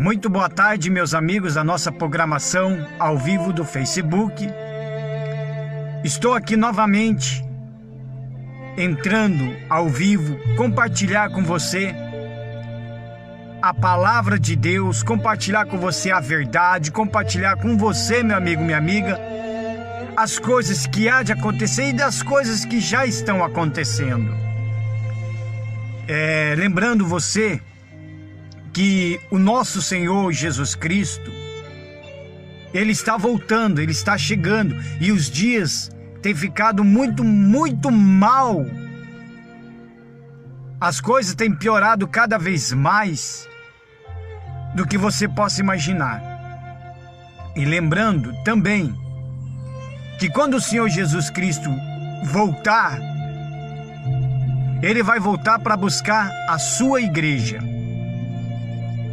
Muito boa tarde, meus amigos da nossa programação ao vivo do Facebook. Estou aqui novamente, entrando ao vivo, compartilhar com você a palavra de Deus, compartilhar com você a verdade, compartilhar com você, meu amigo, minha amiga, as coisas que há de acontecer e das coisas que já estão acontecendo. Lembrando você que o nosso Senhor Jesus Cristo, Ele está voltando, Ele está chegando, e os dias têm ficado muito mal. As coisas têm piorado cada vez mais do que você possa imaginar. E lembrando também que quando o Senhor Jesus Cristo voltar, Ele vai voltar para buscar a sua igreja.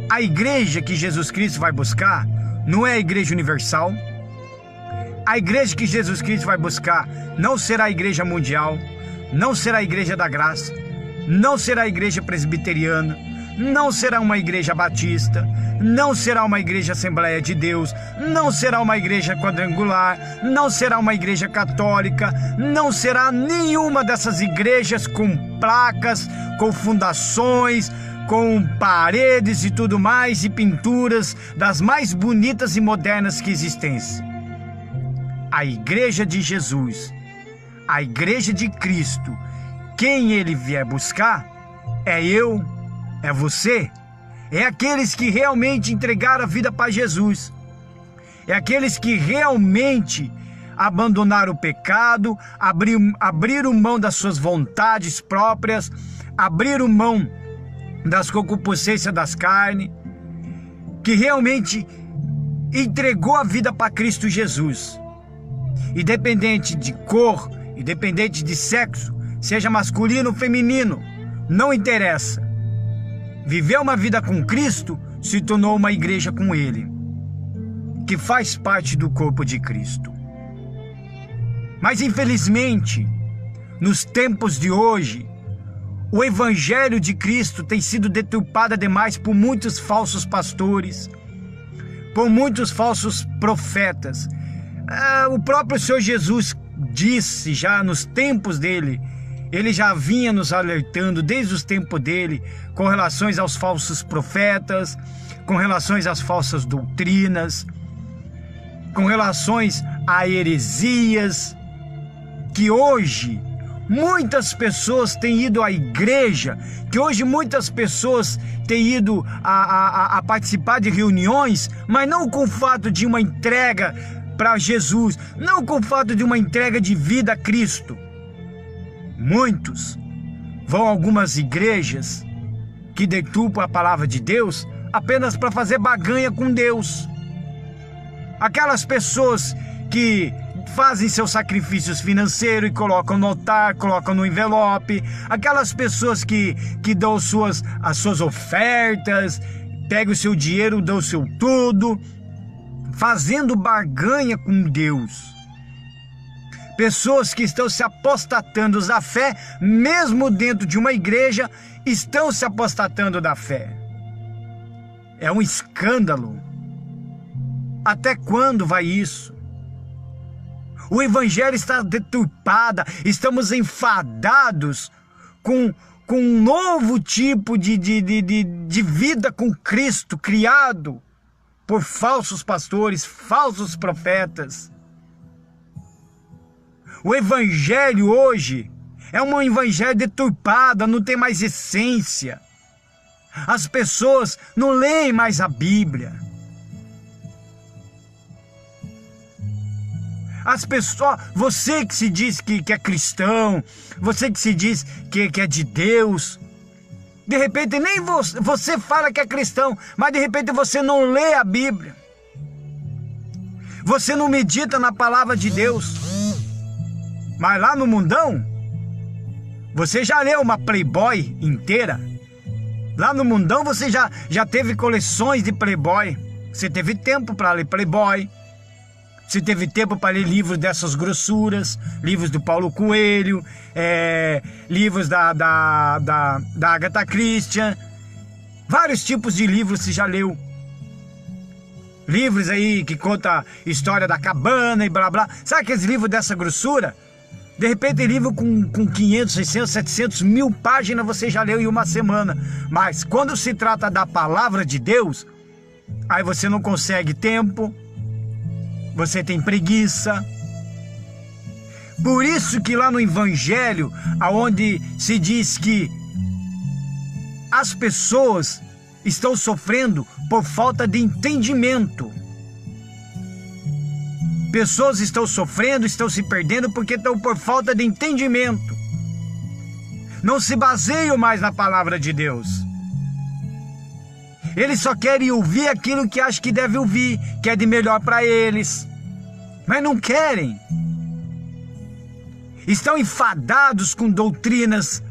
A igreja que Jesus Cristo vai buscar não é a igreja universal. A igreja que Jesus Cristo vai buscar não será a igreja mundial, não será a igreja da graça, não será a igreja presbiteriana, não será uma igreja batista, não será uma igreja Assembleia de Deus, não será uma igreja quadrangular, não será uma igreja católica, não será nenhuma dessas igrejas com placas, com fundações, com paredes e tudo mais, e pinturas das mais bonitas e modernas que existem. A igreja de Jesus, a igreja de Cristo, quem Ele vier buscar, é eu, é você, é aqueles que realmente entregaram a vida para Jesus, é aqueles que realmente abandonaram o pecado, abriram mão das suas vontades próprias, abriram mão das concupiscências das carnes, que realmente entregou a vida para Cristo Jesus. Independente de cor, independente de sexo, seja masculino ou feminino, não interessa. Viveu uma vida com Cristo, se tornou uma igreja com Ele, que faz parte do corpo de Cristo. Mas infelizmente, nos tempos de hoje, o Evangelho de Cristo tem sido deturpado demais por muitos falsos pastores, por muitos falsos profetas. O próprio Senhor Jesus disse já nos tempos dele, ele já vinha nos alertando desde os tempos dele, com relações aos falsos profetas, com relações às falsas doutrinas, com relações a heresias, que hoje muitas pessoas têm ido à igreja, que hoje muitas pessoas têm ido a participar de reuniões, mas não com o fato de uma entrega para Jesus, não com o fato de uma entrega de vida a Cristo. Muitos vão a algumas igrejas que deturpam a palavra de Deus apenas para fazer barganha com Deus. Aquelas pessoas que fazem seus sacrifícios financeiros e colocam no altar, colocam no envelope, aquelas pessoas que dão as suas ofertas, pegam o seu dinheiro, dão o seu tudo, fazendo barganha com Deus. Pessoas que estão se apostatando da fé, mesmo dentro de uma igreja, estão se apostatando da fé. É um escândalo. Até quando vai isso? O Evangelho está deturpado, estamos enfadados com um novo tipo de vida com Cristo, criado por falsos pastores, falsos profetas. O Evangelho hoje é um Evangelho deturpado, não tem mais essência. As pessoas não leem mais a Bíblia. As pessoas, você que se diz que é cristão, você que se diz que é de Deus, de repente nem você fala que é cristão, mas de repente você não lê a Bíblia, você não medita na palavra de Deus. Mas lá no mundão, você já leu uma Playboy inteira? Lá no mundão você já teve coleções de Playboy, você teve tempo para ler Playboy. Você teve tempo para ler livros dessas grossuras, livros do Paulo Coelho, livros da Agatha Christie, vários tipos de livros você já leu. livros aí que conta história da cabana e blá blá. Sabe aqueles livros dessa grossura? De repente tem livro com 500, 600, 700 mil páginas você já leu em uma semana. Mas quando se trata da palavra de Deus, aí você não consegue tempo, você tem preguiça. Por isso que lá no Evangelho, aonde se diz que as pessoas estão sofrendo por falta de entendimento. Pessoas estão sofrendo, estão se perdendo porque estão por falta de entendimento. Não se baseiam mais na palavra de Deus. Eles só querem ouvir aquilo que acham que deve ouvir, que é de melhor para eles. Mas não querem. Estão enfadados com doutrinas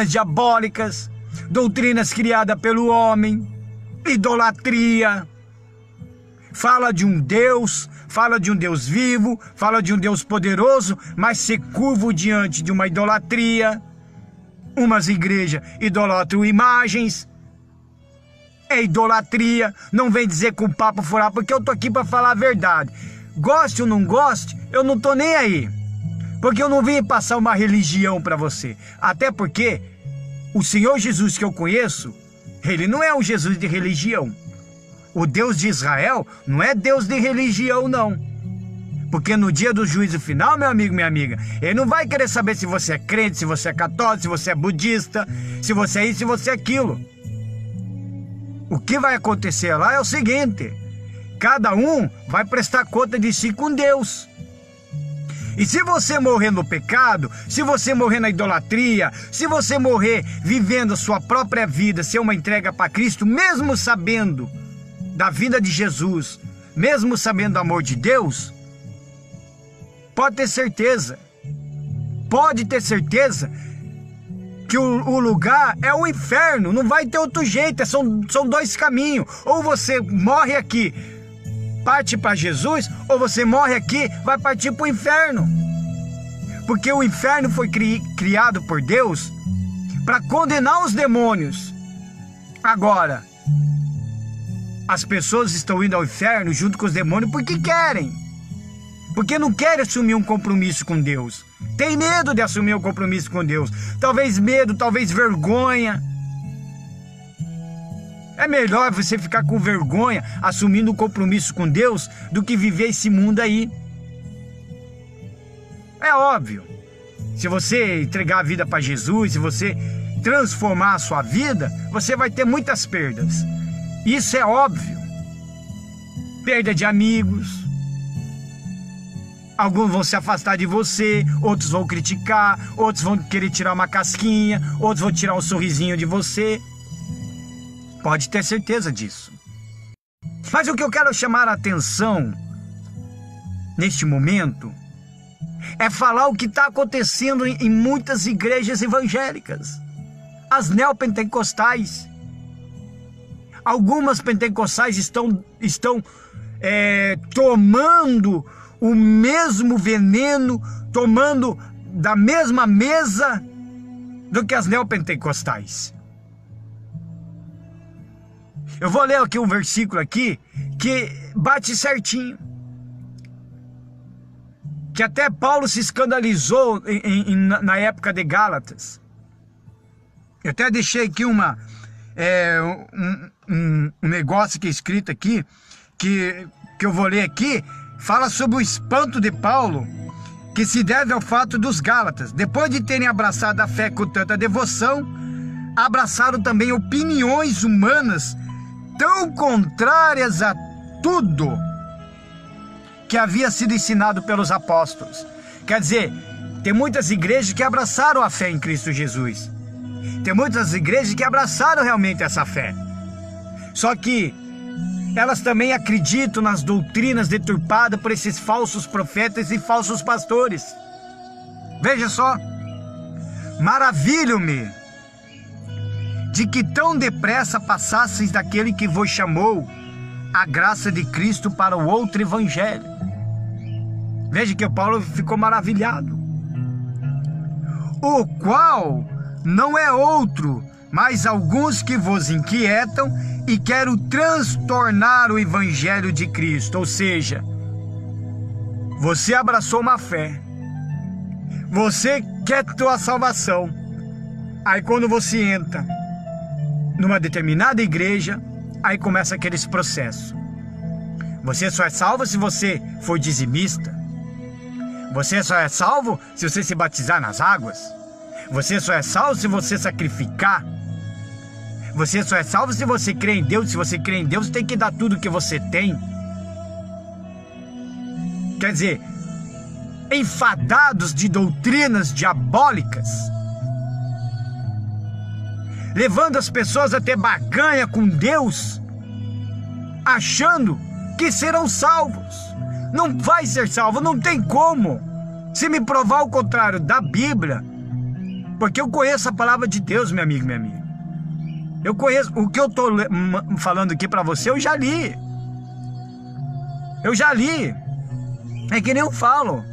diabólicas, doutrinas criadas pelo homem, idolatria. Fala de um Deus vivo, fala de um Deus poderoso, mas se curva diante de uma idolatria. Umas igrejas idolatram imagens. É idolatria. Não vem dizer com o papo furar, porque eu tô aqui para falar a verdade. Goste ou não goste, eu não tô nem aí. Porque eu não vim passar uma religião para você. Até porque o Senhor Jesus que eu conheço, ele não é um Jesus de religião. O Deus de Israel não é Deus de religião, não. Porque no dia do juízo final, meu amigo, minha amiga, ele não vai querer saber se você é crente, se você é católico, se você é budista, se você é isso, se você é aquilo. O que vai acontecer lá é o seguinte: cada um vai prestar conta de si com Deus. E se você morrer no pecado, se você morrer na idolatria, se você morrer vivendo a sua própria vida, ser uma entrega para Cristo, mesmo sabendo da vida de Jesus, mesmo sabendo do amor de Deus, pode ter certeza que o lugar é o inferno, não vai ter outro jeito, são dois caminhos. Ou você morre aqui, parte para Jesus, ou você morre aqui, vai partir para o inferno. Porque o inferno foi criado por Deus para condenar os demônios. Agora, as pessoas estão indo ao inferno junto com os demônios porque querem. Porque não querem assumir um compromisso com Deus. Tem medo de assumir um compromisso com Deus. Talvez medo, talvez vergonha. É melhor você ficar com vergonha assumindo um compromisso com Deus do que viver esse mundo aí. É óbvio. Se você entregar a vida para Jesus, se você transformar a sua vida, você vai ter muitas perdas. Isso é óbvio. Perda de amigos. Alguns vão se afastar de você, outros vão criticar, outros vão querer tirar uma casquinha, outros vão tirar um sorrisinho de você. Pode ter certeza disso. Mas o que eu quero chamar a atenção neste momento é falar o que está acontecendo em muitas igrejas evangélicas. As neopentecostais. Algumas pentecostais estão tomando o mesmo veneno, tomando da mesma mesa do que as neopentecostais. Eu vou ler aqui um versículo aqui que bate certinho. Que até Paulo se escandalizou na época de Gálatas. Eu até deixei aqui um negócio que é escrito aqui, que eu vou ler aqui, fala sobre o espanto de Paulo, que se deve ao fato dos Gálatas. Depois de terem abraçado a fé com tanta devoção, abraçaram também opiniões humanas tão contrárias a tudo que havia sido ensinado pelos apóstolos. Quer dizer, tem muitas igrejas que abraçaram a fé em Cristo Jesus. Tem muitas igrejas que abraçaram realmente essa fé. Só que elas também acreditam nas doutrinas deturpadas por esses falsos profetas e falsos pastores. Veja só. Maravilho-me de que tão depressa passasseis daquele que vos chamou a graça de Cristo para o outro evangelho. Veja que o Paulo ficou maravilhado. O qual não é outro, mas alguns que vos inquietam e quero transtornar o Evangelho de Cristo. Ou seja, você abraçou uma fé, você quer tua salvação. Aí quando você entra numa determinada igreja, aí começa aqueles processos. Você só é salvo se você for dizimista. Você só é salvo se você se batizar nas águas. Você só é salvo se você sacrificar. Você só é salvo se você crê em Deus. Se você crê em Deus, tem que dar tudo que você tem. Quer dizer, enfadados de doutrinas diabólicas, levando as pessoas a ter barganha com Deus, achando que serão salvos. Não vai ser salvo, não tem como. Se me provar o contrário da Bíblia, porque eu conheço a palavra de Deus, meu amigo, minha amiga. Eu conheço, o que eu estou falando aqui para você, eu já li. Eu já li. É que nem eu falo.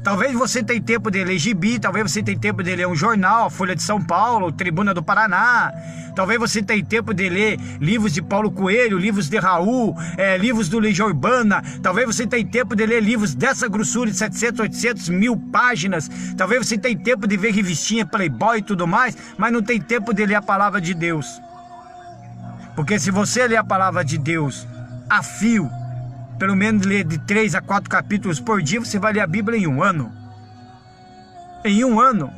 Talvez você tenha tempo de ler gibi, talvez você tenha tempo de ler um jornal, a Folha de São Paulo, Tribuna do Paraná. Talvez você tenha tempo de ler livros de Paulo Coelho, livros de Raul, livros do Legião Urbana. Talvez você tenha tempo de ler livros dessa grossura de 700, 800, 1000 páginas. Talvez você tenha tempo de ver revistinha Playboy e tudo mais, mas não tem tempo de ler a palavra de Deus. Porque se você ler a palavra de Deus a fio, pelo menos ler de 3 a 4 capítulos por dia, você vai ler a Bíblia em um ano. Em um ano.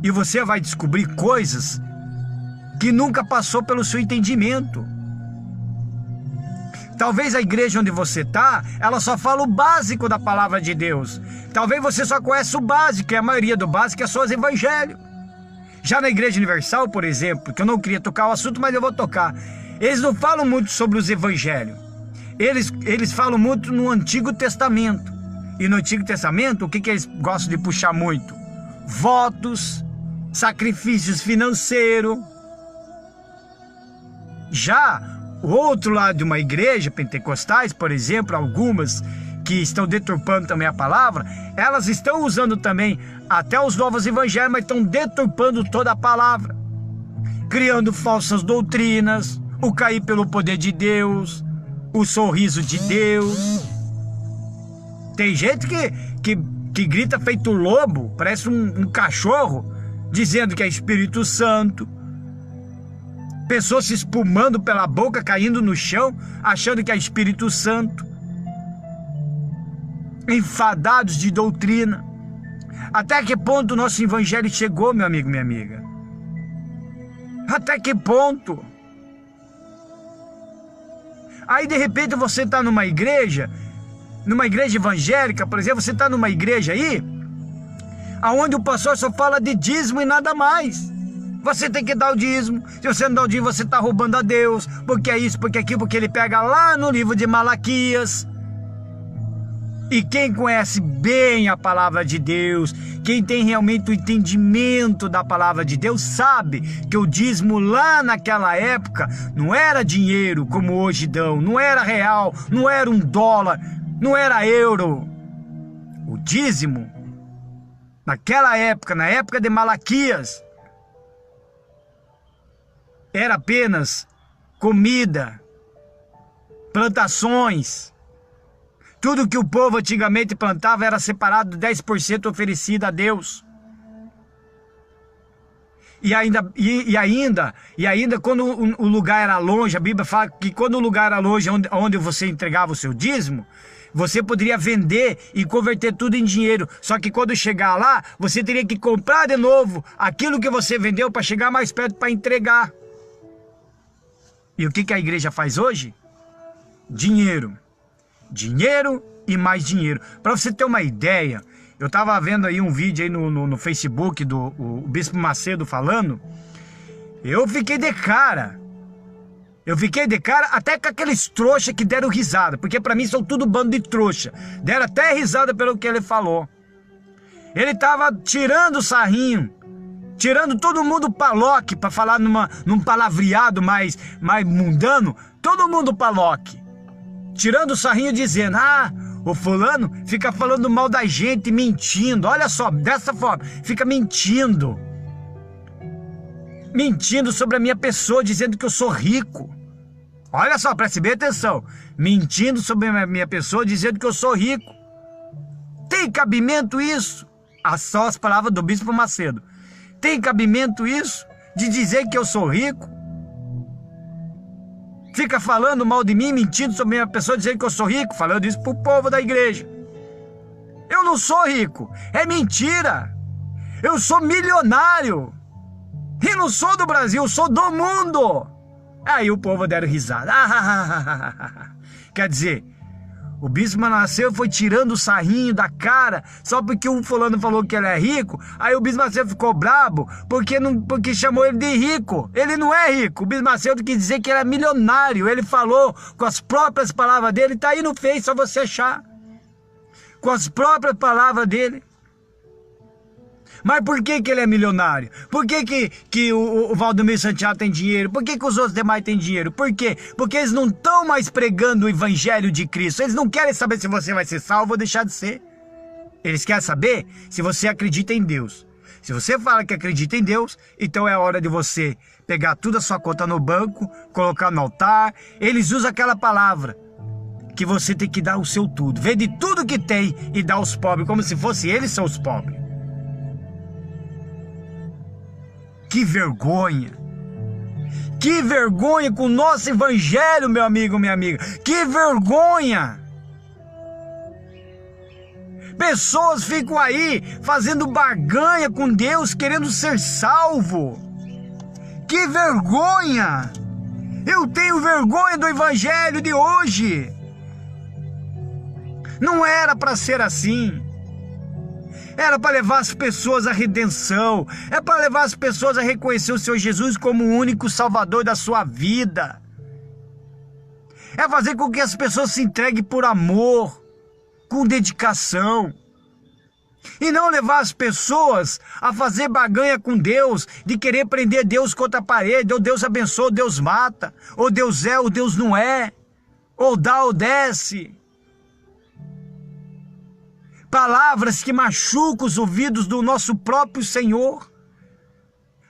E você vai descobrir coisas que nunca passou pelo seu entendimento. Talvez a igreja onde você está, ela só fala o básico da palavra de Deus. Talvez você só conhece o básico, e a maioria do básico é só os evangelhos. Já na Igreja Universal, por exemplo, que eu não queria tocar o assunto, mas eu vou tocar. Eles não falam muito sobre os evangelhos. Eles falam muito no Antigo Testamento. E no Antigo Testamento, o que eles gostam de puxar muito? Votos, sacrifícios financeiros. Já o outro lado de uma igreja, pentecostais, por exemplo, algumas que estão deturpando também a palavra, elas estão usando também até os novos evangelhos, mas estão deturpando toda a palavra, criando falsas doutrinas, o cair pelo poder de Deus, o sorriso de Deus. Tem gente que grita feito lobo, parece um cachorro, dizendo que é Espírito Santo. Pessoas se espumando pela boca, caindo no chão, achando que é Espírito Santo. Enfadados de doutrina. Até que ponto o nosso evangelho chegou, meu amigo, minha amiga? Até que ponto? Aí de repente você está numa igreja evangélica, por exemplo, você está numa igreja aí, aonde o pastor só fala de dízimo e nada mais. Você tem que dar o dízimo. Se você não dá o dízimo, você está roubando a Deus, porque é isso, porque é aquilo, porque ele pega lá no livro de Malaquias. E quem conhece bem a palavra de Deus, quem tem realmente o entendimento da palavra de Deus, sabe que o dízimo lá naquela época não era dinheiro como hoje dão, não era real, não era $1, não era euro. O dízimo, naquela época, na época de Malaquias, era apenas comida, plantações. Tudo que o povo antigamente plantava era separado 10% oferecido a Deus. E ainda quando o lugar era longe, a Bíblia fala que quando o lugar era longe, onde você entregava o seu dízimo, você poderia vender e converter tudo em dinheiro. Só que quando chegar lá, você teria que comprar de novo aquilo que você vendeu para chegar mais perto para entregar. E o que a igreja faz hoje? Dinheiro. Dinheiro e mais dinheiro. Para você ter uma ideia, eu estava vendo aí um vídeo aí no Facebook do Bispo Macedo falando. Eu fiquei de cara. Até com aqueles trouxas que deram risada. Porque para mim são tudo bando de trouxa. Deram até risada pelo que ele falou. Ele estava tirando o sarrinho, tirando todo mundo paloque, para falar num palavreado mais mundano. Todo mundo paloque. Tirando o sarrinho, dizendo, o fulano fica falando mal da gente, mentindo. Olha só, dessa forma, fica mentindo. mentindo sobre a minha pessoa, dizendo que eu sou rico. Olha só, preste bem atenção. Mentindo sobre a minha pessoa, dizendo que eu sou rico. Tem cabimento isso? Só as palavras do Bispo Macedo. Tem cabimento isso? De dizer que eu sou rico? Fica falando mal de mim, mentindo sobre a minha pessoa, dizendo que eu sou rico, falando isso pro povo da igreja. Eu não sou rico, é mentira. Eu sou milionário. E não sou do Brasil, eu sou do mundo. Aí o povo deram risada. Quer dizer, o Bispo Macedo foi tirando o sarrinho da cara só porque um fulano falou que ele é rico. Aí o Bispo Macedo ficou brabo porque chamou ele de rico. Ele não é rico. O Bispo Macedo quis dizer que ele é milionário. Ele falou com as próprias palavras dele. Tá aí no Face, só você achar. Com as próprias palavras dele. Mas por que ele é milionário? Por que o Valdemir Santiago tem dinheiro? Por que os outros demais têm dinheiro? Por quê? Porque eles não estão mais pregando o evangelho de Cristo. Eles não querem saber se você vai ser salvo ou deixar de ser. Eles querem saber se você acredita em Deus. Se você fala que acredita em Deus, então é a hora de você pegar toda a sua conta no banco, colocar no altar. Eles usam aquela palavra que você tem que dar o seu tudo. Vende tudo que tem e dá aos pobres, como se fosse eles são os pobres. Que vergonha! Que vergonha com o nosso evangelho, meu amigo, minha amiga! Que vergonha! Pessoas ficam aí fazendo barganha com Deus, querendo ser salvo. Que vergonha! Eu tenho vergonha do evangelho de hoje. Não era para ser assim. Era para levar as pessoas à redenção. É para levar as pessoas a reconhecer o Senhor Jesus como o único salvador da sua vida. É fazer com que as pessoas se entreguem por amor, com dedicação. E não levar as pessoas a fazer barganha com Deus, de querer prender Deus contra a parede, ou Deus abençoa, ou Deus mata, ou Deus é, ou Deus não é, ou dá ou desce. Palavras que machucam os ouvidos do nosso próprio Senhor.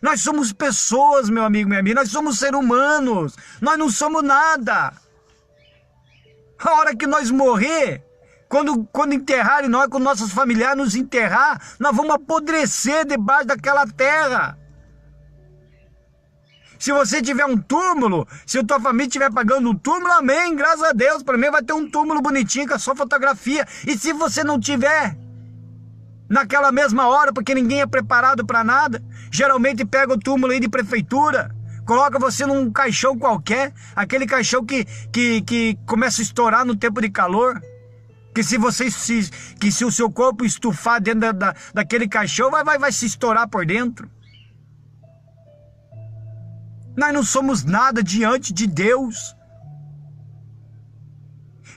Nós somos pessoas, meu amigo, minha amiga. Nós somos seres humanos. Nós não somos nada. A hora que nós morrer, quando enterrarem nós, quando nossos familiares nos enterrar, nós vamos apodrecer debaixo daquela terra. Se você tiver um túmulo, se a tua família estiver pagando um túmulo, amém, graças a Deus, para mim vai ter um túmulo bonitinho com a sua fotografia. E se você não tiver, naquela mesma hora, porque ninguém é preparado para nada, geralmente pega o túmulo aí de prefeitura, coloca você num caixão qualquer, aquele caixão que começa a estourar no tempo de calor, que se o seu corpo estufar dentro daquele caixão, vai se estourar por dentro. Nós não somos nada diante de Deus.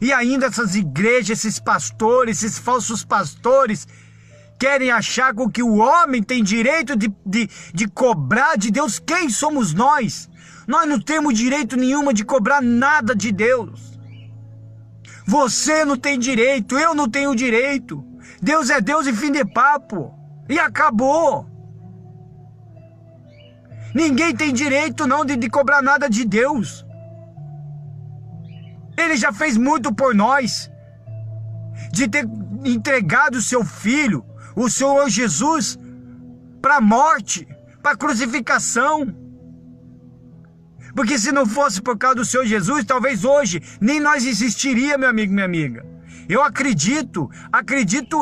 E ainda essas igrejas, esses pastores, esses falsos pastores, querem achar com que o homem tem direito de cobrar de Deus. Quem somos nós? Nós não temos direito nenhum de cobrar nada de Deus. Você não tem direito, eu não tenho direito. Deus é Deus e fim de papo. E acabou. Ninguém tem direito não de cobrar nada de Deus. Ele já fez muito por nós. De ter entregado o seu Filho, o Senhor Jesus, para a morte, para a crucificação. Porque se não fosse por causa do Senhor Jesus, talvez hoje nem nós existiria, meu amigo, minha amiga. Eu acredito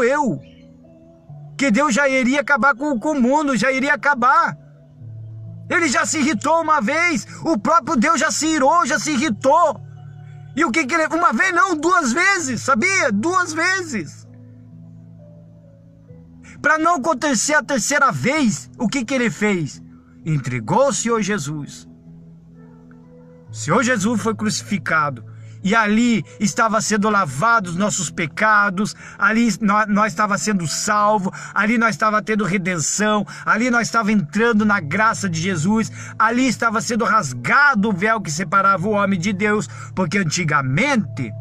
eu, que Deus já iria acabar com o mundo, já iria acabar. Ele já se irritou uma vez, o próprio Deus já se irou, já se irritou. E o que ele... Uma vez não, 2 vezes, sabia? 2 vezes. Para não acontecer a 3ª vez, o que ele fez? Entregou o Senhor Jesus. O Senhor Jesus foi crucificado. E ali estava sendo lavados os nossos pecados, ali nós estava sendo salvo, ali nós estava tendo redenção, ali nós estava entrando na graça de Jesus, ali estava sendo rasgado o véu que separava o homem de Deus, porque antigamente,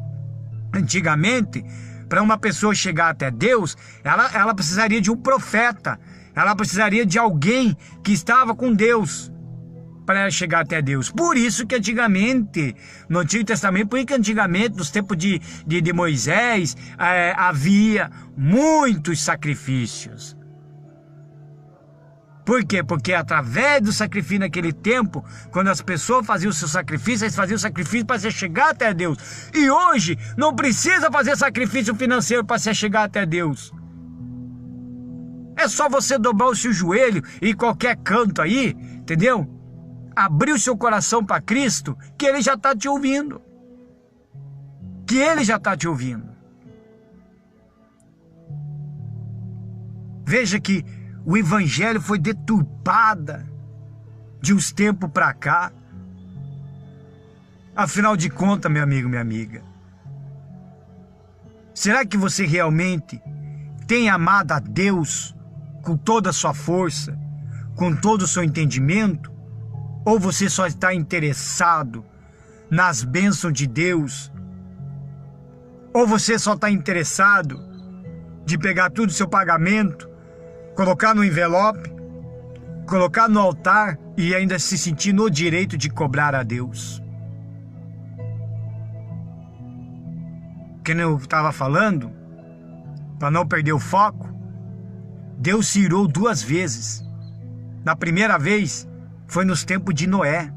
para uma pessoa chegar até Deus, ela precisaria de um profeta, ela precisaria de alguém que estava com Deus. para ela chegar até Deus. Por isso que antigamente, no Antigo Testamento, por isso que antigamente, nos tempos de Moisés, havia muitos sacrifícios. Por quê? Porque através do sacrifício naquele tempo, quando as pessoas faziam o seu sacrifício, eles faziam o sacrifício para se chegar até Deus. E hoje, não precisa fazer sacrifício financeiro para se chegar até Deus. É só você dobrar o seu joelho em qualquer canto aí, entendeu? Abrir o seu coração para Cristo, que Ele já está te ouvindo. Que Ele já está te ouvindo. Veja que o Evangelho foi deturpada de uns tempos para cá. Afinal de contas, meu amigo, minha amiga, será que você realmente tem amado a Deus com toda a sua força, com todo o seu entendimento? Ou você só está interessado nas bênçãos de Deus? Ou você só está interessado de pegar tudo o seu pagamento, colocar no envelope, colocar no altar e ainda se sentir no direito de cobrar a Deus? Que eu estava falando, para não perder o foco, Deus se irou 2 vezes. Na primeira vez foi nos tempos de Noé.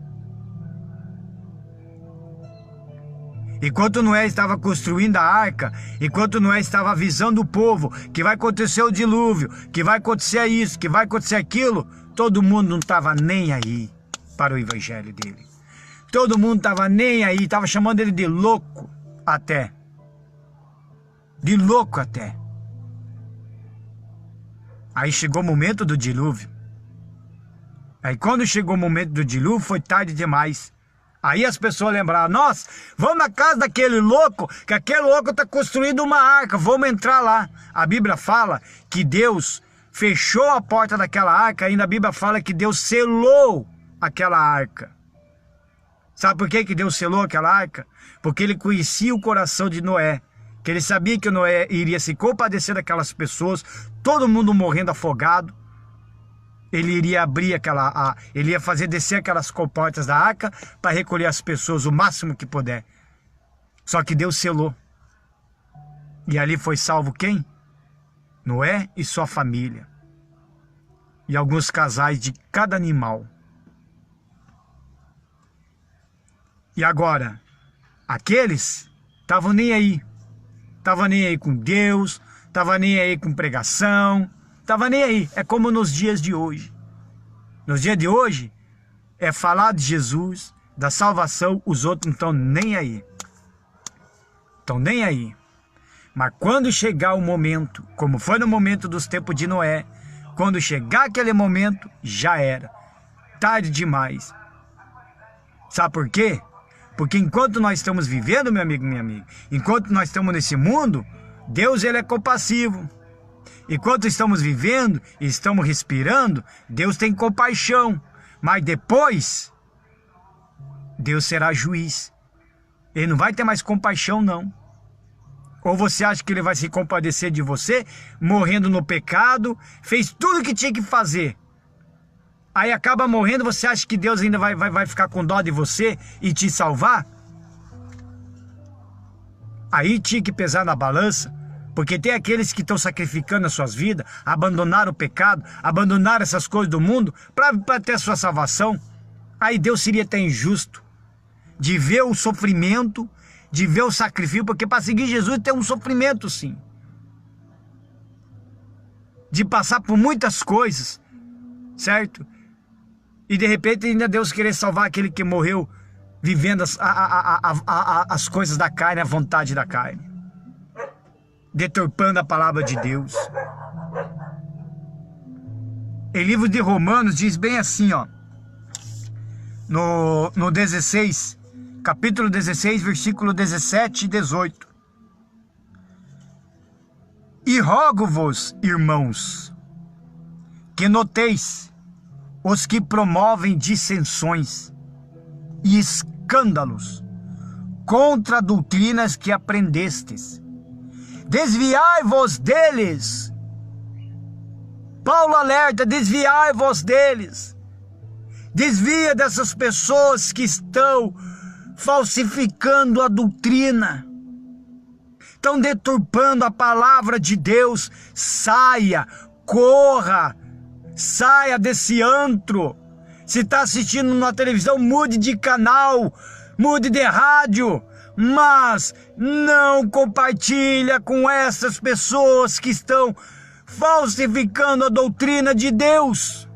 Enquanto Noé estava construindo a arca, enquanto Noé estava avisando o povo que vai acontecer o dilúvio, que vai acontecer isso, que vai acontecer aquilo, todo mundo não estava nem aí para o evangelho dele. Todo mundo estava nem aí, estava chamando ele de louco até. De louco até. Aí chegou o momento do dilúvio. Aí quando chegou o momento do dilúvio, foi tarde demais. Aí as pessoas lembraram: nossa, vamos na casa daquele louco, que aquele louco está construindo uma arca, vamos entrar lá. A Bíblia fala que Deus fechou a porta daquela arca, ainda a Bíblia fala que Deus selou aquela arca. Sabe por que Deus selou aquela arca? Porque Ele conhecia o coração de Noé, que Ele sabia que Noé iria se compadecer daquelas pessoas, todo mundo morrendo afogado. Ele iria abrir ele ia fazer descer aquelas comportas da arca para recolher as pessoas o máximo que puder. Só que Deus selou. E ali foi salvo quem? Noé e sua família. E alguns casais de cada animal. E agora, aqueles estavam nem aí. Estavam nem aí com Deus, estavam nem aí com pregação. Estava nem aí. É como nos dias de hoje. Nos dias de hoje, é falar de Jesus, da salvação, os outros não estão nem aí. Estão nem aí. Mas quando chegar o momento, como foi no momento dos tempos de Noé, quando chegar aquele momento, já era. Tarde demais. Sabe por quê? Porque enquanto nós estamos vivendo, meu amigo, minha amiga, enquanto nós estamos nesse mundo, Deus, Ele é compassivo. Enquanto estamos vivendo e estamos respirando, Deus tem compaixão. Mas depois, Deus será juiz. Ele não vai ter mais compaixão, não. Ou você acha que Ele vai se compadecer de você, morrendo no pecado, fez tudo o que tinha que fazer. Aí acaba morrendo, você acha que Deus ainda vai ficar com dó de você e te salvar? Aí tinha que pesar na balança. Porque tem aqueles que estão sacrificando as suas vidas, abandonaram o pecado, abandonaram essas coisas do mundo para ter a sua salvação. Aí Deus seria até injusto de ver o sofrimento, de ver o sacrifício, porque para seguir Jesus tem um sofrimento, sim. De passar por muitas coisas, certo? E de repente ainda Deus querer salvar aquele que morreu vivendo as coisas da carne, a vontade da carne, deturpando a palavra de Deus. Em livro de Romanos diz bem assim, ó, no 16, capítulo 16, versículo 17 e 18. E rogo-vos, irmãos, que noteis os que promovem dissensões e escândalos contra doutrinas que aprendestes. Desviai-vos deles. Paulo alerta: desviai-vos deles. Desvia dessas pessoas que estão falsificando a doutrina, estão deturpando a palavra de Deus. Saia, corra, saia desse antro. Se está assistindo na televisão, mude de canal, mude de rádio, mas não compartilha com essas pessoas que estão falsificando a doutrina de Deus.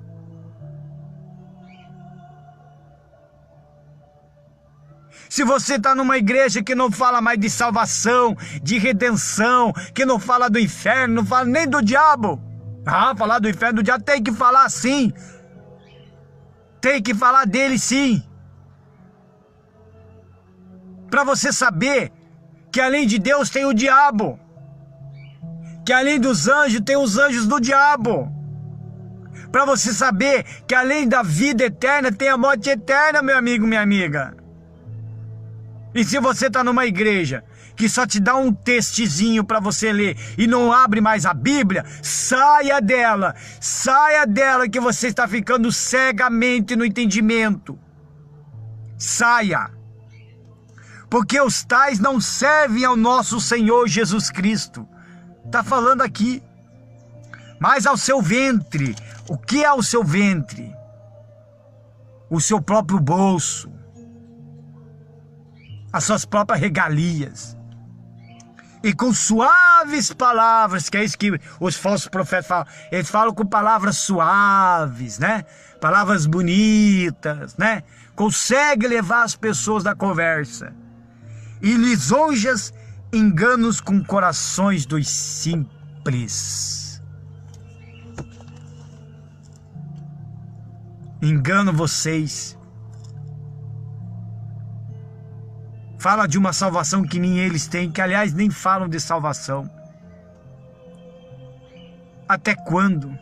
Se você está numa igreja que não fala mais de salvação, de redenção, que não fala do inferno, não fala nem do diabo. Falar do inferno, do diabo, tem que falar sim. Tem que falar dele sim. Para você saber que além de Deus tem o diabo. Que além dos anjos tem os anjos do diabo. Para você saber que além da vida eterna tem a morte eterna, meu amigo, minha amiga. E se você está numa igreja que só te dá um textezinho para você ler e não abre mais a Bíblia, saia dela que você está ficando cegamente no entendimento. Saia, porque os tais não servem ao nosso Senhor Jesus Cristo. Está falando aqui, mas ao seu ventre. O que é o seu ventre? O seu próprio bolso, as suas próprias regalias. E com suaves palavras, que é isso que os falsos profetas falam. Eles falam com palavras suaves, né? Palavras bonitas, né? Consegue levar as pessoas da conversa. E lisonjas, enganos com corações dos simples. Engano vocês. Fala de uma salvação que nem eles têm, que aliás nem falam de salvação. Até quando?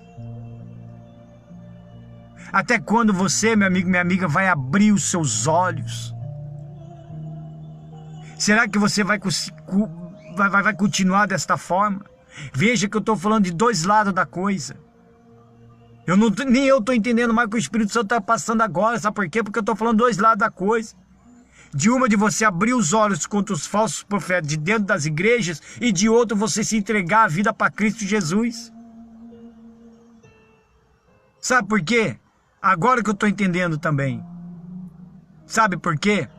Até quando você, meu amigo, minha amiga, vai abrir os seus olhos? Será que você vai continuar desta forma? Veja que eu estou falando de dois lados da coisa. Nem eu estou entendendo mais o que o Espírito Santo está passando agora. Sabe por quê? Porque eu estou falando dois lados da coisa. De uma, de você abrir os olhos contra os falsos profetas de dentro das igrejas, e de outro, você se entregar a vida para Cristo Jesus. Sabe por quê? Agora que eu estou entendendo também. Sabe por quê?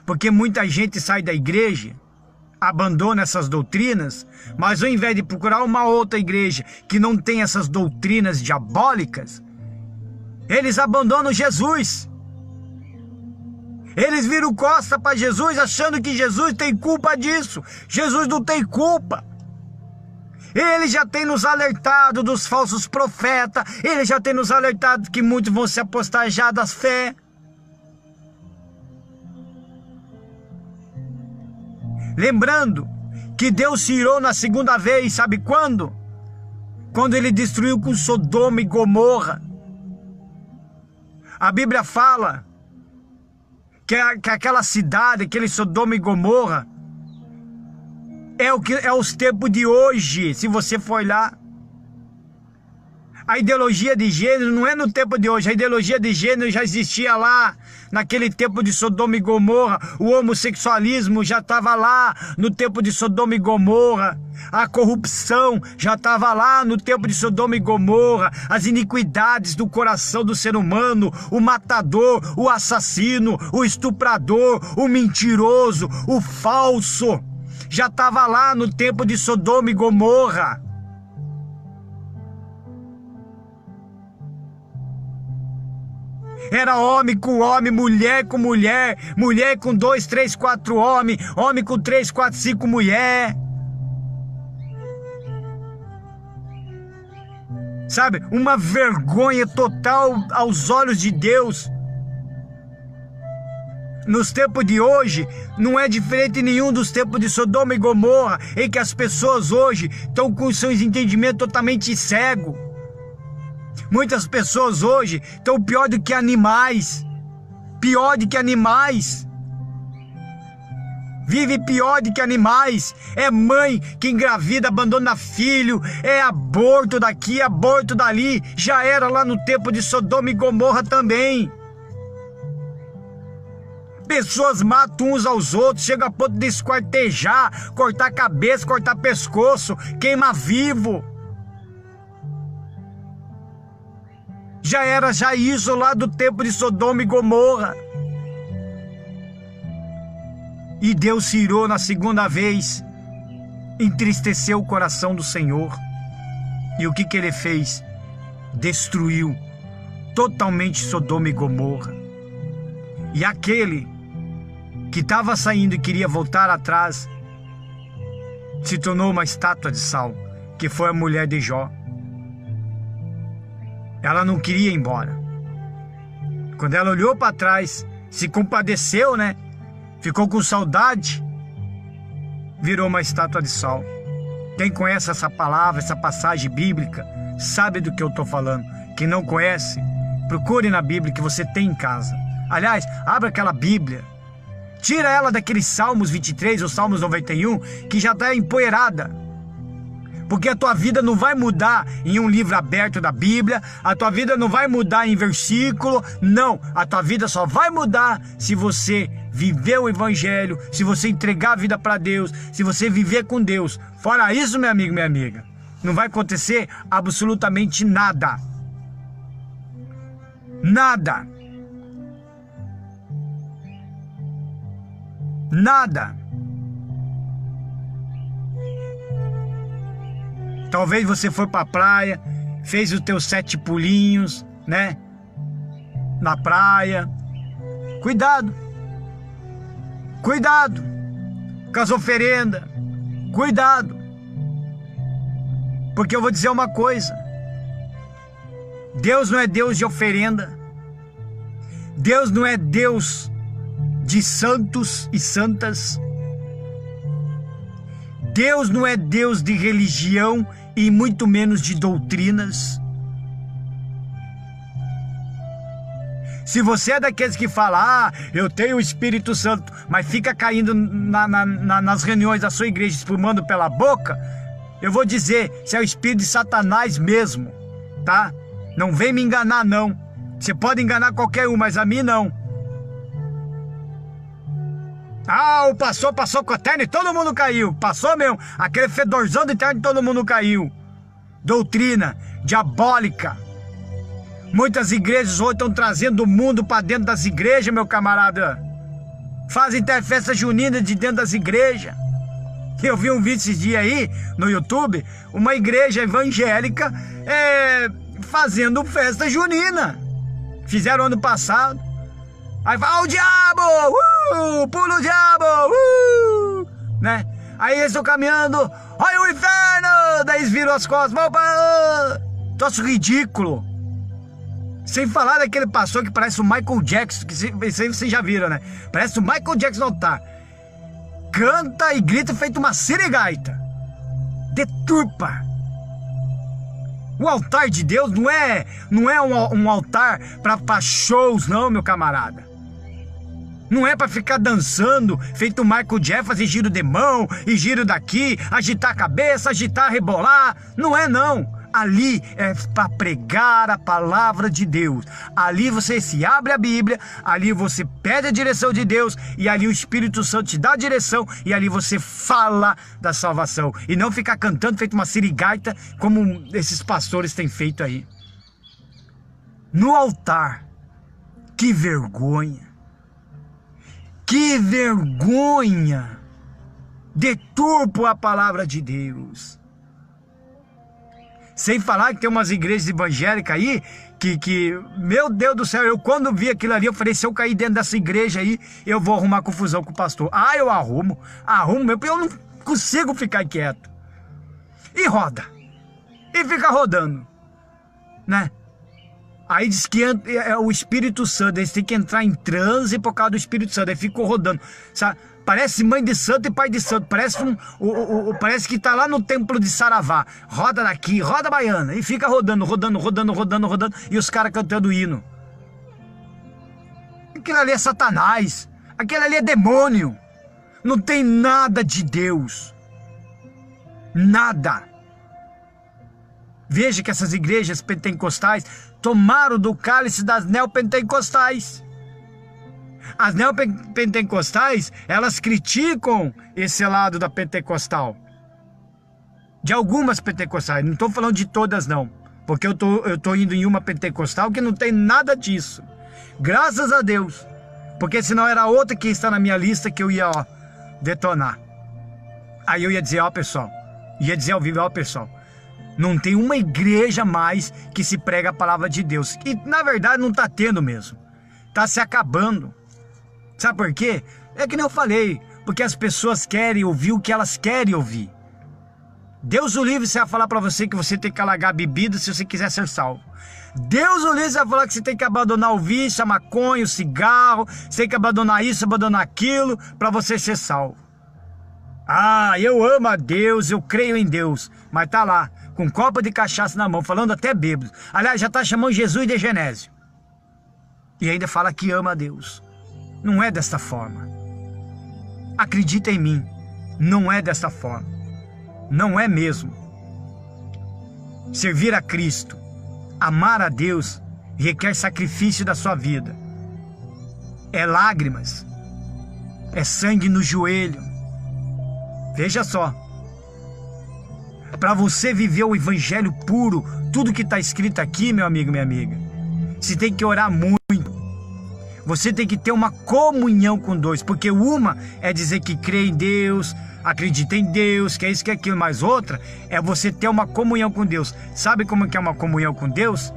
Porque muita gente sai da igreja, abandona essas doutrinas, mas ao invés de procurar uma outra igreja que não tem essas doutrinas diabólicas, eles abandonam Jesus. Eles viram costa para Jesus, achando que Jesus tem culpa disso. Jesus não tem culpa. Ele já tem nos alertado dos falsos profetas. Ele já tem nos alertado que muitos vão se apostajar da fé. Lembrando que Deus se irou na segunda vez, sabe quando? Quando ele destruiu com Sodoma e Gomorra. A Bíblia fala que aquela cidade, aquele Sodoma e Gomorra, é os tempos de hoje, se você for lá. A ideologia de gênero não é no tempo de hoje, a ideologia de gênero já existia lá, naquele tempo de Sodoma e Gomorra. O homossexualismo já estava lá no tempo de Sodoma e Gomorra. A corrupção já estava lá no tempo de Sodoma e Gomorra. As iniquidades do coração do ser humano, o matador, o assassino, o estuprador, o mentiroso, o falso, já estava lá no tempo de Sodoma e Gomorra. Era homem com homem, mulher com mulher, mulher com 2, 3, 4 homens, homem com 3, 4, 5 mulheres. Sabe, uma vergonha total aos olhos de Deus. Nos tempos de hoje, não é diferente nenhum dos tempos de Sodoma e Gomorra, em que as pessoas hoje estão com seus entendimentos totalmente cegos. Muitas pessoas hoje estão pior do que animais. Pior do que animais. Vive pior do que animais. É mãe que engravida, abandona filho. É aborto daqui, aborto dali. Já era lá no tempo de Sodoma e Gomorra também. Pessoas matam uns aos outros, chega a ponto de esquartejar, cortar cabeça, cortar pescoço, queima vivo. Já era isso lá do tempo de Sodoma e Gomorra. E Deus se irou na segunda vez, entristeceu o coração do Senhor. E o que ele fez? Destruiu totalmente Sodoma e Gomorra. E aquele que estava saindo e queria voltar atrás, se tornou uma estátua de sal, que foi a mulher de Jó. Ela não queria ir embora. Quando ela olhou para trás, se compadeceu, né? Ficou com saudade, virou uma estátua de sal. Quem conhece essa palavra, essa passagem bíblica, sabe do que eu estou falando. Quem não conhece, procure na Bíblia que você tem em casa. Aliás, abra aquela Bíblia, tira ela daqueles Salmos 23 ou Salmos 91, que já está empoeirada. Porque a tua vida não vai mudar em um livro aberto da Bíblia, a tua vida não vai mudar em versículo, não. A tua vida só vai mudar se você viver o Evangelho, se você entregar a vida para Deus, se você viver com Deus. Fora isso, meu amigo, minha amiga, não vai acontecer absolutamente nada. Nada. Nada. Talvez você foi para a praia, fez os teus 7 pulinhos, né? Na praia. Cuidado. Cuidado com as oferendas. Cuidado. Porque eu vou dizer uma coisa. Deus não é Deus de oferenda. Deus não é Deus de santos e santas. Deus não é Deus de religião e muito menos de doutrinas. Se você é daqueles que fala, eu tenho o Espírito Santo, mas fica caindo nas reuniões da sua igreja espumando pela boca, eu vou dizer, se é o Espírito de Satanás mesmo, tá? Não vem me enganar não. Você pode enganar qualquer um, mas a mim não. O pastor passou com a terno e todo mundo caiu. Passou mesmo, aquele fedorzão de terno e todo mundo caiu. Doutrina diabólica. Muitas igrejas hoje estão trazendo o mundo para dentro das igrejas, meu camarada. Fazem até festa junina de dentro das igrejas. Eu vi um vídeo esses dias aí no YouTube, uma igreja evangélica fazendo festa junina. Fizeram ano passado. Aí vai, o diabo! Pula o diabo! Né? Aí eles estão caminhando, olha o inferno! Daí eles viram as costas, troço ridículo. Sem falar daquele pastor que parece o Michael Jackson, que isso aí vocês já viram, né? Parece o Michael Jackson no altar. Canta e grita feito uma sirigaita. Deturpa. O altar de Deus não é um altar para shows, não, meu camarada. Não é para ficar dançando, feito o Michael Jackson, fazer giro de mão e giro daqui, agitar a cabeça, agitar, rebolar. Não é não. Ali é para pregar a palavra de Deus. Ali você se abre a Bíblia, ali você pede a direção de Deus e ali o Espírito Santo te dá a direção e ali você fala da salvação. E não ficar cantando feito uma sirigaita como esses pastores têm feito aí. No altar, que vergonha. Que vergonha! Deturpo a palavra de Deus. Sem falar que tem umas igrejas evangélicas aí, que meu Deus do céu, eu quando vi aquilo ali, eu falei, se eu cair dentro dessa igreja aí, eu vou arrumar confusão com o pastor. Eu arrumo mesmo, eu não consigo ficar quieto. E roda. E fica rodando. Né? Aí diz que é o Espírito Santo, eles têm que entrar em transe por causa do Espírito Santo, aí ficou rodando, sabe? Parece mãe de santo e pai de santo, parece parece que tá lá no templo de Saravá, roda daqui, roda baiana, e fica rodando, e os caras cantando hino. Aquilo ali é Satanás, aquilo ali é demônio, não tem nada de Deus, nada. Veja que essas igrejas pentecostais tomaram do cálice das neopentecostais. As neopentecostais, elas criticam esse lado da pentecostal. De algumas pentecostais, não estou falando de todas não. Porque eu tô indo em uma pentecostal que não tem nada disso. Graças a Deus. Porque senão era outra que está na minha lista que eu ia, detonar. Aí eu ia dizer, pessoal. Ia dizer ao vivo, pessoal. Não tem uma igreja mais que se prega a palavra de Deus. E na verdade não está tendo mesmo. Está se acabando. Sabe por quê? É que nem eu falei. Porque as pessoas querem ouvir o que elas querem ouvir. Deus o livre, você vai falar para você que você tem que alargar a bebida se você quiser ser salvo. Deus o livre, você vai falar que você tem que abandonar o vício, a maconha, o cigarro. Você tem que abandonar isso, abandonar aquilo para você ser salvo. Eu amo a Deus, eu creio em Deus. Mas tá lá, com um copo de cachaça na mão, falando até bêbado. Aliás, já tá chamando Jesus de Genésio. E ainda fala que ama a Deus. Não é desta forma. Acredita em mim, não é desta forma. Não é mesmo. Servir a Cristo, amar a Deus, requer sacrifício da sua vida. É lágrimas, é sangue no joelho. Veja só. Para você viver o evangelho puro, tudo que está escrito aqui, meu amigo, minha amiga, você tem que orar muito. Você tem que ter uma comunhão com Deus, porque uma é dizer que crê em Deus, acredita em Deus, que é isso, que é aquilo, mas outra é você ter uma comunhão com Deus. Sabe como que é uma comunhão com Deus?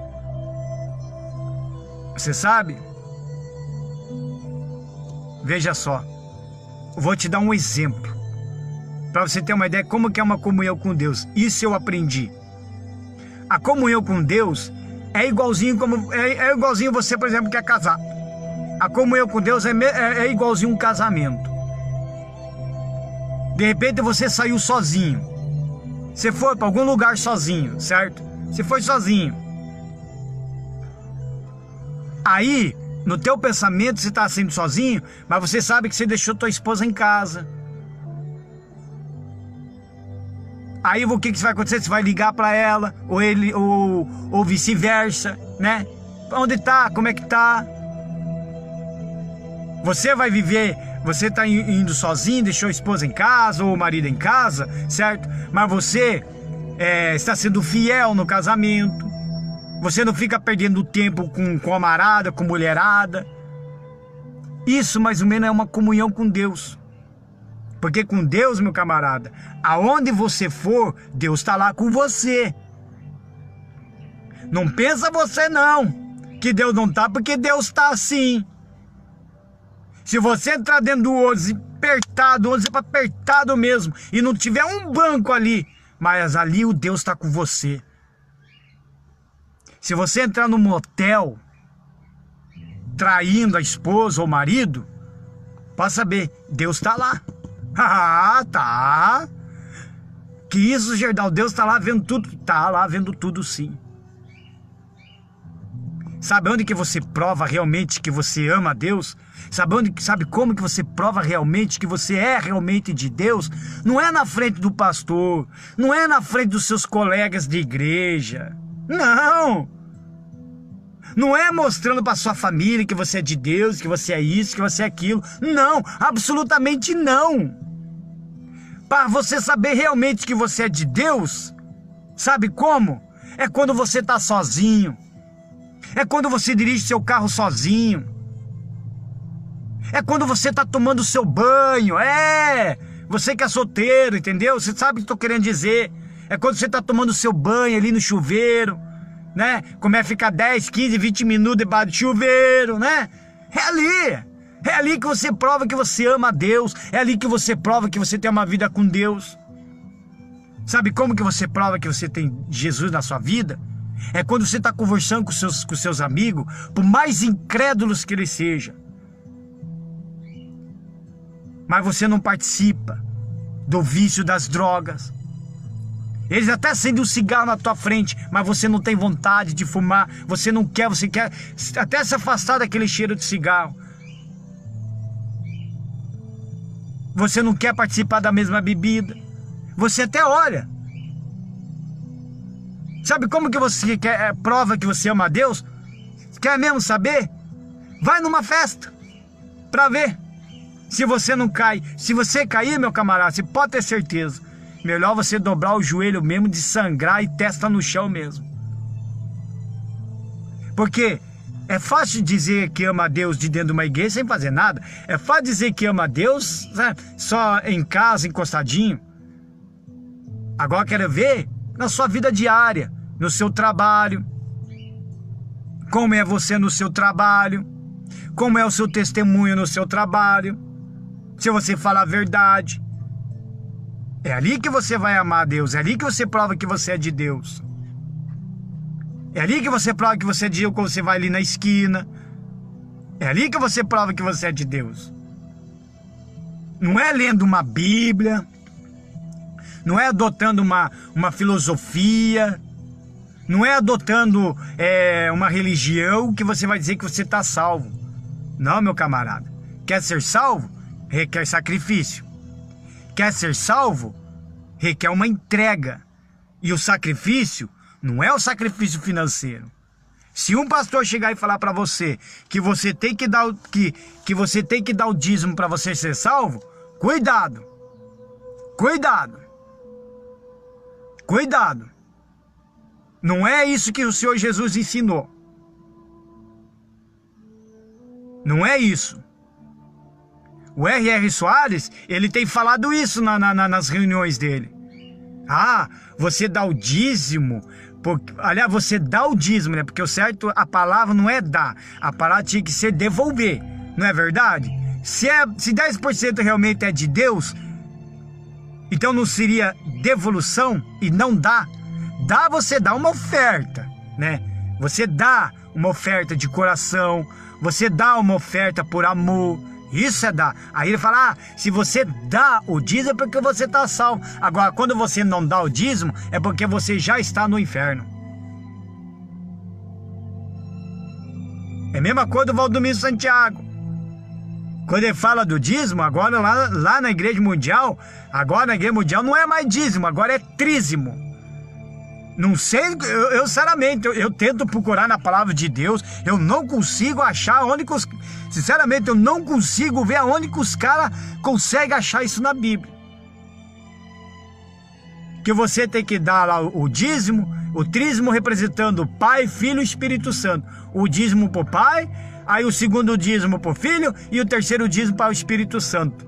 Você sabe? Veja só, vou te dar um exemplo, para você ter uma ideia como que é uma comunhão com Deus. Isso eu aprendi. A comunhão com Deus é igualzinho igualzinho você, por exemplo, quer casar. A comunhão com Deus é igualzinho um casamento. De repente você saiu sozinho. Você foi para algum lugar sozinho, certo? Você foi sozinho. Aí, no teu pensamento, você está sendo sozinho, mas você sabe que você deixou tua esposa em casa. Aí o que vai acontecer? Você vai ligar para ela, ou vice-versa, né? Onde tá? Como é que tá? Você vai viver, você está indo sozinho, deixou a esposa em casa, ou o marido em casa, certo? Mas você está sendo fiel no casamento. Você não fica perdendo tempo com amarada, com mulherada. Isso mais ou menos é uma comunhão com Deus. Porque com Deus, meu camarada, aonde você for, Deus está lá com você. Não pensa você não, que Deus não está, porque Deus está assim. Se você entrar dentro do ônibus apertado mesmo, e não tiver um banco ali, mas ali o Deus está com você. Se você entrar no motel, traindo a esposa ou o marido, pode saber, Deus está lá. Tá. Que isso, Gerdau, Deus está lá vendo tudo? Tá lá vendo tudo sim. Sabe onde que você prova realmente que você ama a Deus? Sabe como que você prova realmente que você é realmente de Deus? Não é na frente do pastor, não é na frente dos seus colegas de igreja. Não! Não é mostrando para sua família que você é de Deus, que você é isso, que você é aquilo. Não, absolutamente não. Para você saber realmente que você é de Deus, sabe como? É quando você está sozinho. É quando você dirige seu carro sozinho. É quando você está tomando seu banho. Você que é solteiro, entendeu? Você sabe o que estou querendo dizer. É quando você está tomando seu banho ali no chuveiro, né? Como é ficar 10, 15, 20 minutos debaixo do chuveiro, né? É ali que você prova que você ama a Deus. É ali que você prova que você tem uma vida com Deus. Sabe como que você prova que você tem Jesus na sua vida? É quando você está conversando com seus amigos, por mais incrédulos que eles sejam. Mas você não participa do vício das drogas. Eles até acendem um cigarro na tua frente, mas você não tem vontade de fumar. Você quer até se afastar daquele cheiro de cigarro. Você não quer participar da mesma bebida. Você até olha. Sabe como que você prova que você ama a Deus? Quer mesmo saber? Vai numa festa. para ver se você não cai. Se você cair, meu camarada, você pode ter certeza, melhor você dobrar o joelho mesmo, de sangrar e testa no chão mesmo. Porque é fácil dizer que ama a Deus de dentro de uma igreja sem fazer nada. É fácil dizer que ama a Deus, né, só em casa, encostadinho. Agora quero ver na sua vida diária, no seu trabalho. Como é você no seu trabalho? Como é o seu testemunho no seu trabalho? Se você fala a verdade. É ali que você vai amar a Deus. É ali que você prova que você é de Deus. É ali que você prova que você é de Deus quando você vai ali na esquina. É ali que você prova que você é de Deus. Não é lendo uma Bíblia. Não é adotando uma filosofia. Não é adotando uma religião que você vai dizer que você está salvo. Não, meu camarada. Quer ser salvo? Requer sacrifício. Quer ser salvo? Requer uma entrega. E o sacrifício não é o sacrifício financeiro. Se um pastor chegar e falar para você que você tem que dar que você tem que dar o dízimo para você ser salvo, cuidado. Cuidado. Cuidado. Não é isso que o Senhor Jesus ensinou. Não é isso. O R.R. Soares, ele tem falado isso nas reuniões dele. Ah, você dá o dízimo. Aliás, você dá o dízimo, né? Porque o certo, a palavra não é dar. A palavra tinha que ser devolver. Não é verdade? Se 10% realmente é de Deus, então não seria devolução e não dá. Dá, você dá uma oferta, né? Você dá uma oferta de coração. Você dá uma oferta por amor. Isso é dar. Aí ele fala, se você dá o dízimo é porque você está salvo. Agora, quando você não dá o dízimo, é porque você já está no inferno. É a mesma coisa do Valdomiro Santiago. Quando ele fala do dízimo, agora lá na Igreja Mundial, agora na Igreja Mundial não é mais dízimo, agora é trízimo. Não sei, eu sinceramente, eu tento procurar na palavra de Deus, eu não consigo achar onde que sinceramente, eu não consigo ver aonde que os caras conseguem achar isso na Bíblia. Que você tem que dar lá o dízimo, o trízimo representando o Pai, Filho e Espírito Santo. O dízimo para o Pai, aí o segundo dízimo para o Filho e o terceiro dízimo para o Espírito Santo.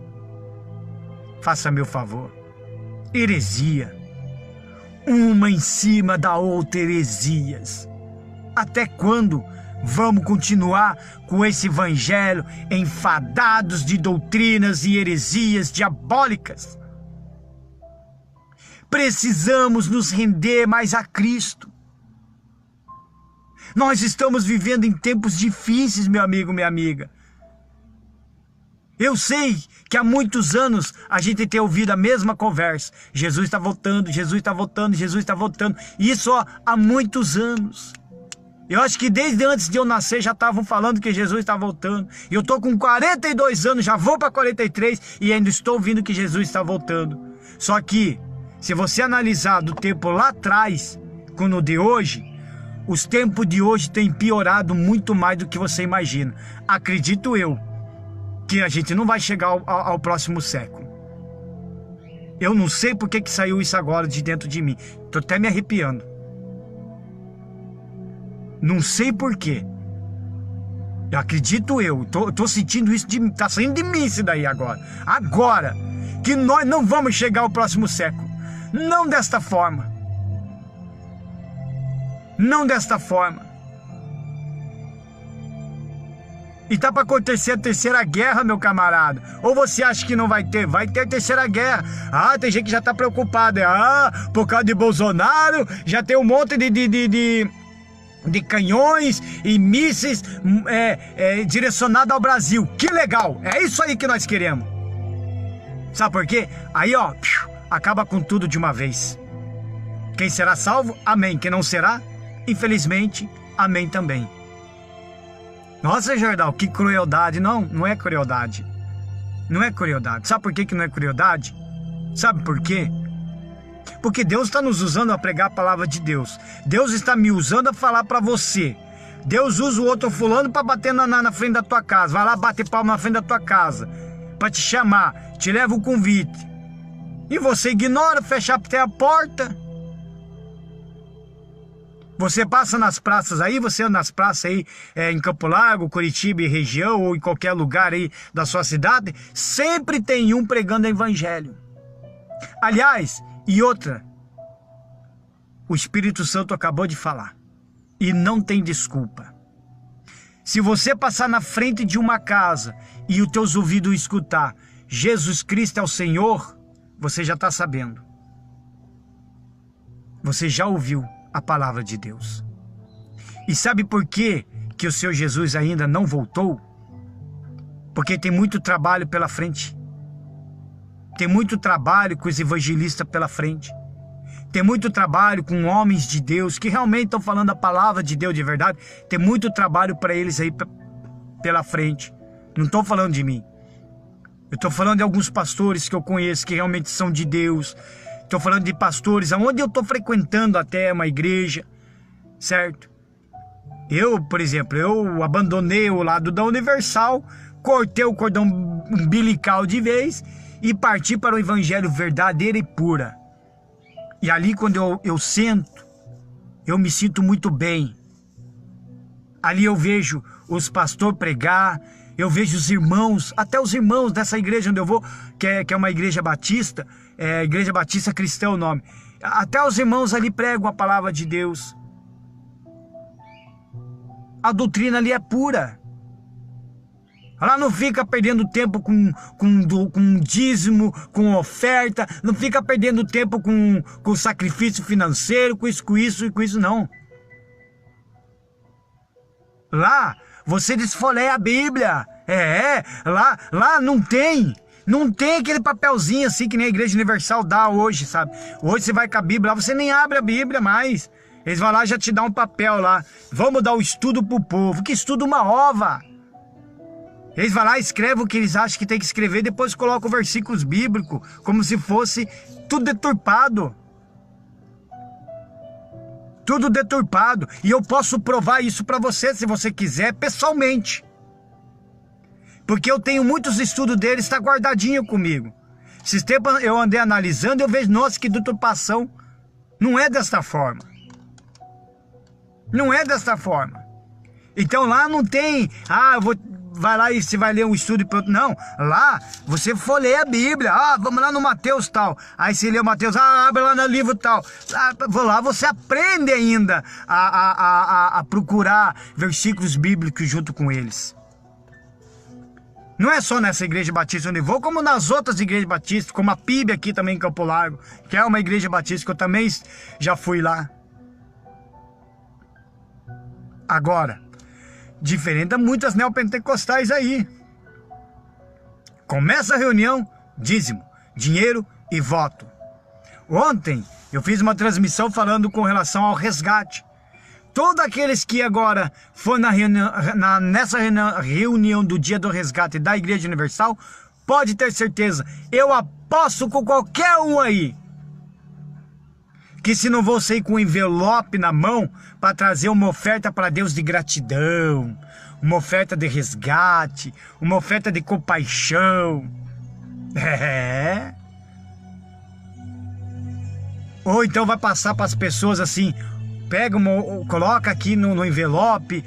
Faça-me o favor. Heresia. Uma em cima da outra heresias. Até quando vamos continuar com esse evangelho enfadados de doutrinas e heresias diabólicas? Precisamos nos render mais a Cristo. Nós estamos vivendo em tempos difíceis, meu amigo, minha amiga. Eu sei que há muitos anos a gente tem ouvido a mesma conversa. Jesus está voltando, Jesus está voltando, Jesus está voltando. Isso há muitos anos. Eu acho que desde antes de eu nascer já estavam falando que Jesus está voltando. Eu estou com 42 anos, já vou para 43 e ainda estou ouvindo que Jesus está voltando. Só que, se você analisar do tempo lá atrás com o de hoje, os tempos de hoje têm piorado muito mais do que você imagina. Acredito eu que a gente não vai chegar ao próximo século. Eu não sei por que saiu isso agora de dentro de mim. Estou até me arrepiando. Não sei por quê. Eu acredito eu. Tô sentindo isso. Tá saindo de mim isso daí agora. Agora que nós não vamos chegar ao próximo século. Não desta forma. Não desta forma. E tá para acontecer a terceira guerra, meu camarada. Ou você acha que não vai ter? Vai ter a terceira guerra. Ah, tem gente que já tá preocupada. Ah, por causa de Bolsonaro, já tem um monte de canhões e mísseis direcionados ao Brasil. Que legal! É isso aí que nós queremos. Sabe por quê? Aí, ó, acaba com tudo de uma vez. Quem será salvo? Amém. Quem não será? Infelizmente, amém também. Nossa, Jordão, que crueldade. Não é crueldade. Não é crueldade. Sabe por que não é crueldade? Sabe por quê? Porque Deus está nos usando a pregar a palavra de Deus. Deus está me usando a falar para você. Deus usa o outro fulano para bater na frente da tua casa. Vai lá bater palma na frente da tua casa, para te chamar, te leva o convite. E você ignora, fecha até a porta. Você passa nas praças aí, você anda nas praças aí, em Campo Largo, Curitiba e região, ou em qualquer lugar aí da sua cidade, sempre tem um pregando o evangelho. Aliás, e outra, o Espírito Santo acabou de falar, e não tem desculpa. Se você passar na frente de uma casa e os teus ouvidos escutar, Jesus Cristo é o Senhor, você já está sabendo. Você já ouviu a palavra de Deus. E sabe por quê que o seu Jesus ainda não voltou? Porque tem muito trabalho pela frente. Tem muito trabalho com os evangelistas pela frente. Tem muito trabalho com homens de Deus que realmente estão falando a palavra de Deus de verdade. Tem muito trabalho para eles aí pela frente. Não estou falando de mim. Eu estou falando de alguns pastores que eu conheço que realmente são de Deus. Estou falando de pastores, onde eu estou frequentando até uma igreja, certo? Eu, por exemplo, eu abandonei o lado da Universal, cortei o cordão umbilical de vez e parti para o evangelho verdadeiro e pura. E ali quando eu sento, eu me sinto muito bem. Ali eu vejo os pastores pregar, eu vejo os irmãos, até os irmãos dessa igreja onde eu vou, que é uma igreja batista, Igreja Batista Cristã o nome. Até os irmãos ali pregam a palavra de Deus. A doutrina ali é pura. Lá não fica perdendo tempo com dízimo, com oferta, não fica perdendo tempo com sacrifício financeiro, com isso e com isso, não. Lá você desfolheia a Bíblia. Lá não tem aquele papelzinho assim que nem a Igreja Universal dá hoje, sabe? Hoje você vai com a Bíblia, lá você nem abre a Bíblia mais. Eles vão lá e já te dão um papel lá. Vamos dar o estudo pro povo. Que estuda uma ova. Eles vão lá e escrevem o que eles acham que tem que escrever, depois colocam versículos bíblicos, como se fosse tudo deturpado. Tudo deturpado. E eu posso provar isso para você, se você quiser, pessoalmente. Porque eu tenho muitos estudos deles, está guardadinho comigo. Esses tempos eu andei analisando e eu vejo, nossa, que deturpação. Não é desta forma. Não é desta forma. Então lá não tem, vai lá e você vai ler um estudo e pronto. Não, lá você folheia a Bíblia. Vamos lá no Mateus tal. Aí você lê o Mateus, abre lá no livro tal. Lá você aprende ainda a procurar versículos bíblicos junto com eles. Não é só nessa igreja batista onde eu vou, como nas outras igrejas batistas, como a PIB aqui também em Campo Largo, que é uma igreja batista que eu também já fui lá. Agora, diferente de muitas neopentecostais aí. Começa a reunião, dízimo, dinheiro e voto. Ontem eu fiz uma transmissão falando com relação ao resgate. Todos aqueles que agora foram nessa reunião do dia do resgate da Igreja Universal, pode ter certeza, eu aposto com qualquer um aí, que se não você ir com um envelope na mão para trazer uma oferta para Deus de gratidão, uma oferta de resgate, uma oferta de compaixão. Ou então vai passar para as pessoas assim, coloca aqui no envelope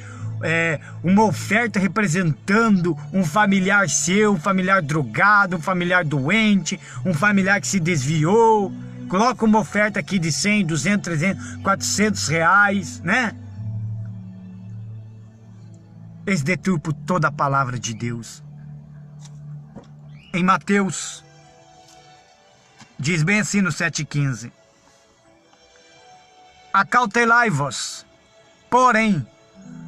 uma oferta representando um familiar seu, um familiar drogado, um familiar doente, um familiar que se desviou. Coloca uma oferta aqui de 100, 200, 300, 400 reais, né? Eles deturpam toda a palavra de Deus. Em Mateus, diz bem assim no 7,15. Acautelai-vos, porém,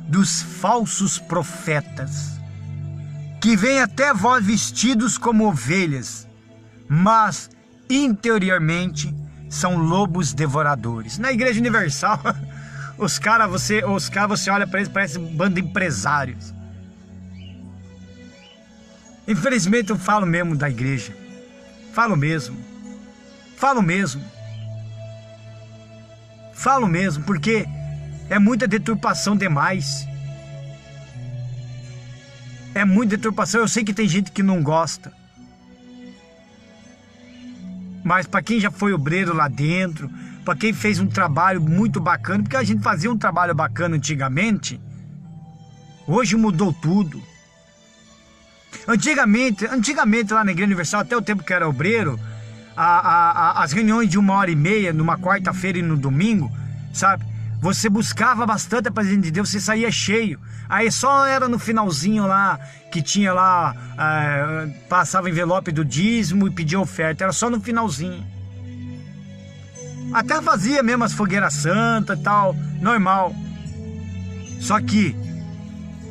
dos falsos profetas, que vêm até vós vestidos como ovelhas, mas interiormente são lobos devoradores. Na Igreja Universal, os caras você olha para eles, parece um bando de empresários. Infelizmente eu falo mesmo da igreja. Falo mesmo, porque é muita deturpação demais. É muita deturpação. Eu sei que tem gente que não gosta. Mas para quem já foi obreiro lá dentro, para quem fez um trabalho muito bacana, porque a gente fazia um trabalho bacana antigamente, hoje mudou tudo. Antigamente lá na Igreja Universal, até o tempo que eu era obreiro, as reuniões de 1h30, numa quarta-feira e no domingo, sabe? Você buscava bastante a presença de Deus, você saía cheio. Aí só era no finalzinho lá, que tinha lá, passava envelope do dízimo e pedia oferta. Era só no finalzinho. Até fazia mesmo as fogueiras santas e tal, normal. Só que,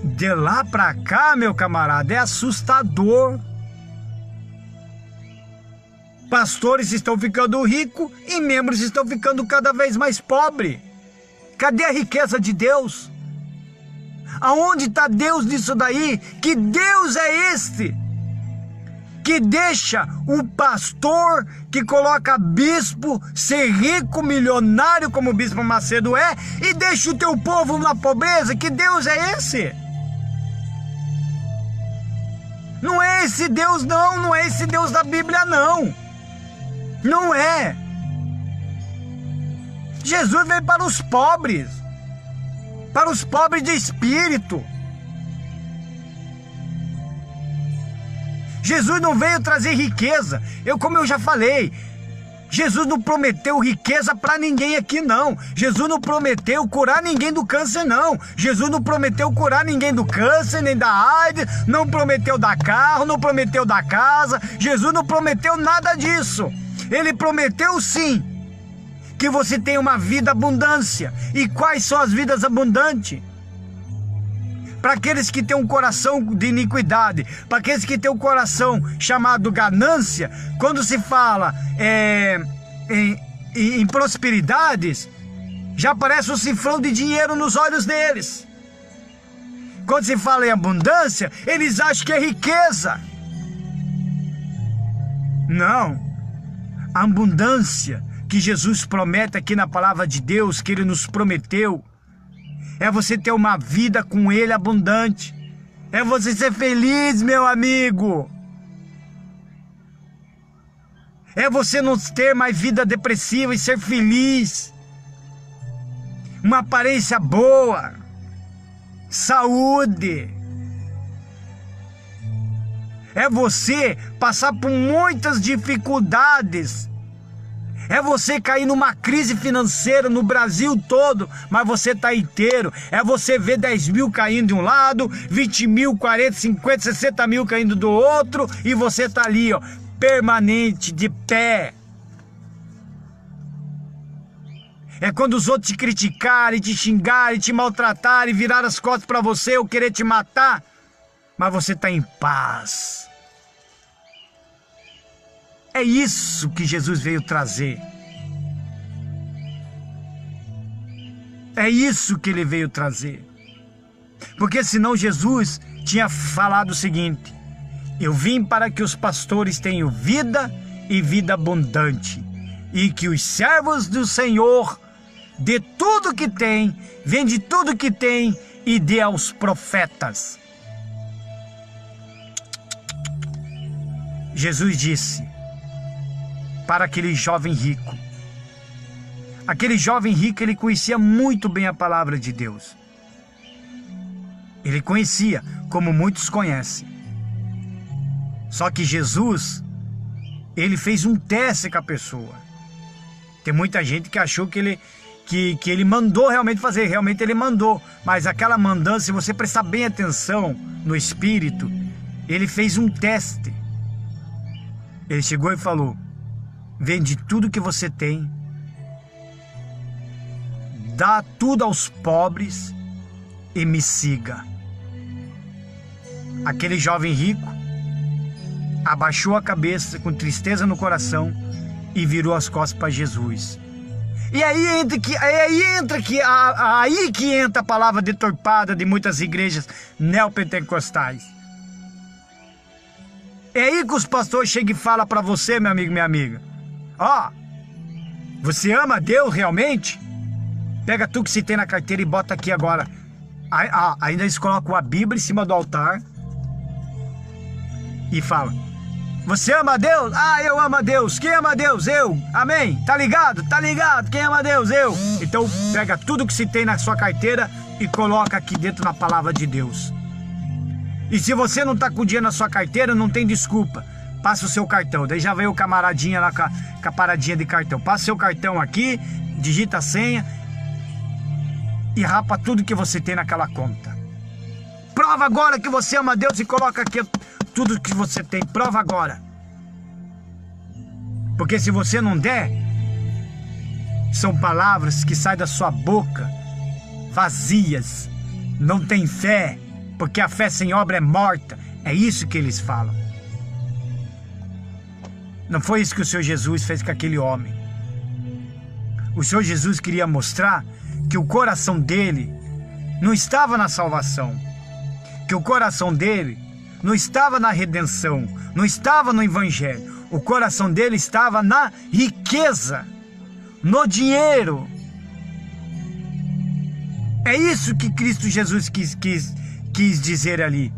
de lá pra cá, meu camarada, é assustador. Pastores estão ficando ricos e membros estão ficando cada vez mais pobres. Cadê a riqueza de Deus? Aonde está Deus nisso daí? Que Deus é este que deixa o pastor, que coloca bispo ser rico, milionário como o bispo Macedo é, e deixa o teu povo na pobreza? Que Deus é esse? Não é esse Deus não, não é esse Deus da Bíblia não. Não é. Jesus veio para os pobres de espírito. Jesus não veio trazer riqueza. Como eu já falei, Jesus não prometeu riqueza para ninguém aqui não. Jesus não prometeu curar ninguém do câncer não. Jesus não prometeu curar ninguém do câncer, nem da AIDS, não prometeu dar carro, não prometeu dar casa. Jesus não prometeu nada disso. Ele prometeu sim que você tem uma vida abundância. E quais são as vidas abundantes? Para aqueles que têm um coração de iniquidade, para aqueles que têm um coração chamado ganância, quando se fala em prosperidades, já aparece um cifrão de dinheiro nos olhos deles. Quando se fala em abundância, eles acham que é riqueza. Não. A abundância que Jesus promete aqui na palavra de Deus, que Ele nos prometeu, é você ter uma vida com Ele abundante. É você ser feliz, meu amigo. É você não ter mais vida depressiva e ser feliz. Uma aparência boa. Saúde. É você passar por muitas dificuldades. É você cair numa crise financeira no Brasil todo, mas você está inteiro. É você ver 10 mil caindo de um lado, 20 mil, 40, 50, 60 mil caindo do outro, e você está ali, ó, permanente, de pé. É quando os outros te criticarem, te xingarem, te maltratarem, virar as costas para você ou querer te matar, mas você está em paz. É isso que Jesus veio trazer. É isso que Ele veio trazer. Porque senão Jesus tinha falado o seguinte: eu vim para que os pastores tenham vida e vida abundante, e que os servos do Senhor dê tudo que tem, vende tudo que tem e dê aos profetas. Jesus disse para aquele jovem rico. Aquele jovem rico, ele conhecia muito bem a palavra de Deus. Ele conhecia, como muitos conhecem. Só que Jesus, ele fez um teste com a pessoa. Tem muita gente que achou que ele mandou realmente fazer. Realmente ele mandou. Mas aquela mandança, se você prestar bem atenção no Espírito, ele fez um teste. Ele chegou e falou: vende tudo que você tem, dá tudo aos pobres e me siga. Aquele jovem rico abaixou a cabeça com tristeza no coração e virou as costas para Jesus. E aí que entra a palavra deturpada de muitas igrejas neopentecostais. É aí que os pastores chegam e falam para você, meu amigo, minha amiga: ó, você ama Deus realmente? Pega tudo que você tem na carteira e bota aqui agora. Ainda eles colocam a Bíblia em cima do altar e fala: você ama a Deus? Ah, eu amo a Deus. Quem ama a Deus? Eu. Amém? Tá ligado? Tá ligado? Quem ama a Deus? Eu. Então pega tudo que se tem na sua carteira e coloca aqui dentro na palavra de Deus. E se você não tá com o dinheiro na sua carteira, não tem desculpa. Passa o seu cartão. Daí já veio o camaradinha lá com a paradinha de cartão. Passa o seu cartão aqui, digita a senha e rapa tudo que você tem naquela conta. Prova agora que você ama a Deus e coloca aqui tudo que você tem. Prova agora. Porque se você não der, são palavras que saem da sua boca vazias. Não tem fé, porque a fé sem obra é morta. É isso que eles falam. Não foi isso que o Senhor Jesus fez com aquele homem. O Senhor Jesus queria mostrar que o coração dele não estava na salvação, que o coração dele não estava na redenção, não estava no evangelho. O coração dele estava na riqueza, no dinheiro. É isso que Cristo Jesus quis dizer ali.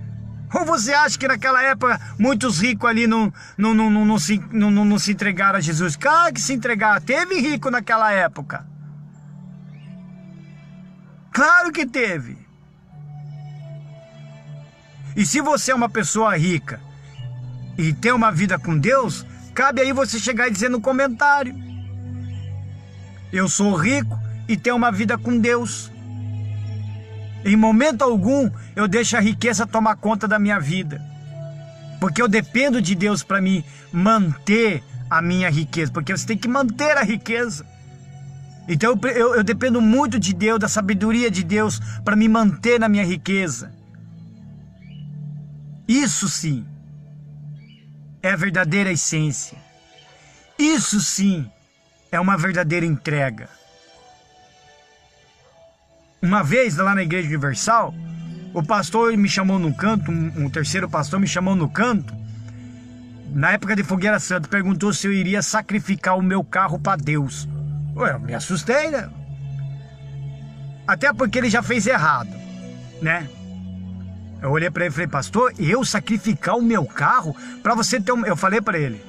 Ou você acha que naquela época muitos ricos ali não se entregaram a Jesus? Claro que se entregaram. Teve rico naquela época. Claro que teve. E se você é uma pessoa rica e tem uma vida com Deus, cabe aí você chegar e dizer no comentário: eu sou rico e tenho uma vida com Deus. Em momento algum eu deixo a riqueza tomar conta da minha vida, porque eu dependo de Deus para me manter a minha riqueza, porque você tem que manter a riqueza. Então eu dependo muito de Deus, da sabedoria de Deus para me manter na minha riqueza. Isso sim é a verdadeira essência. Isso sim é uma verdadeira entrega. Uma vez lá na Igreja Universal, o pastor me chamou no canto, um terceiro pastor me chamou no canto, na época de Fogueira Santa, perguntou se eu iria sacrificar o meu carro para Deus. Eu me assustei, né? Até porque ele já fez errado, né? Eu olhei para ele e falei: pastor, eu sacrificar o meu carro? Para você ter eu falei para ele,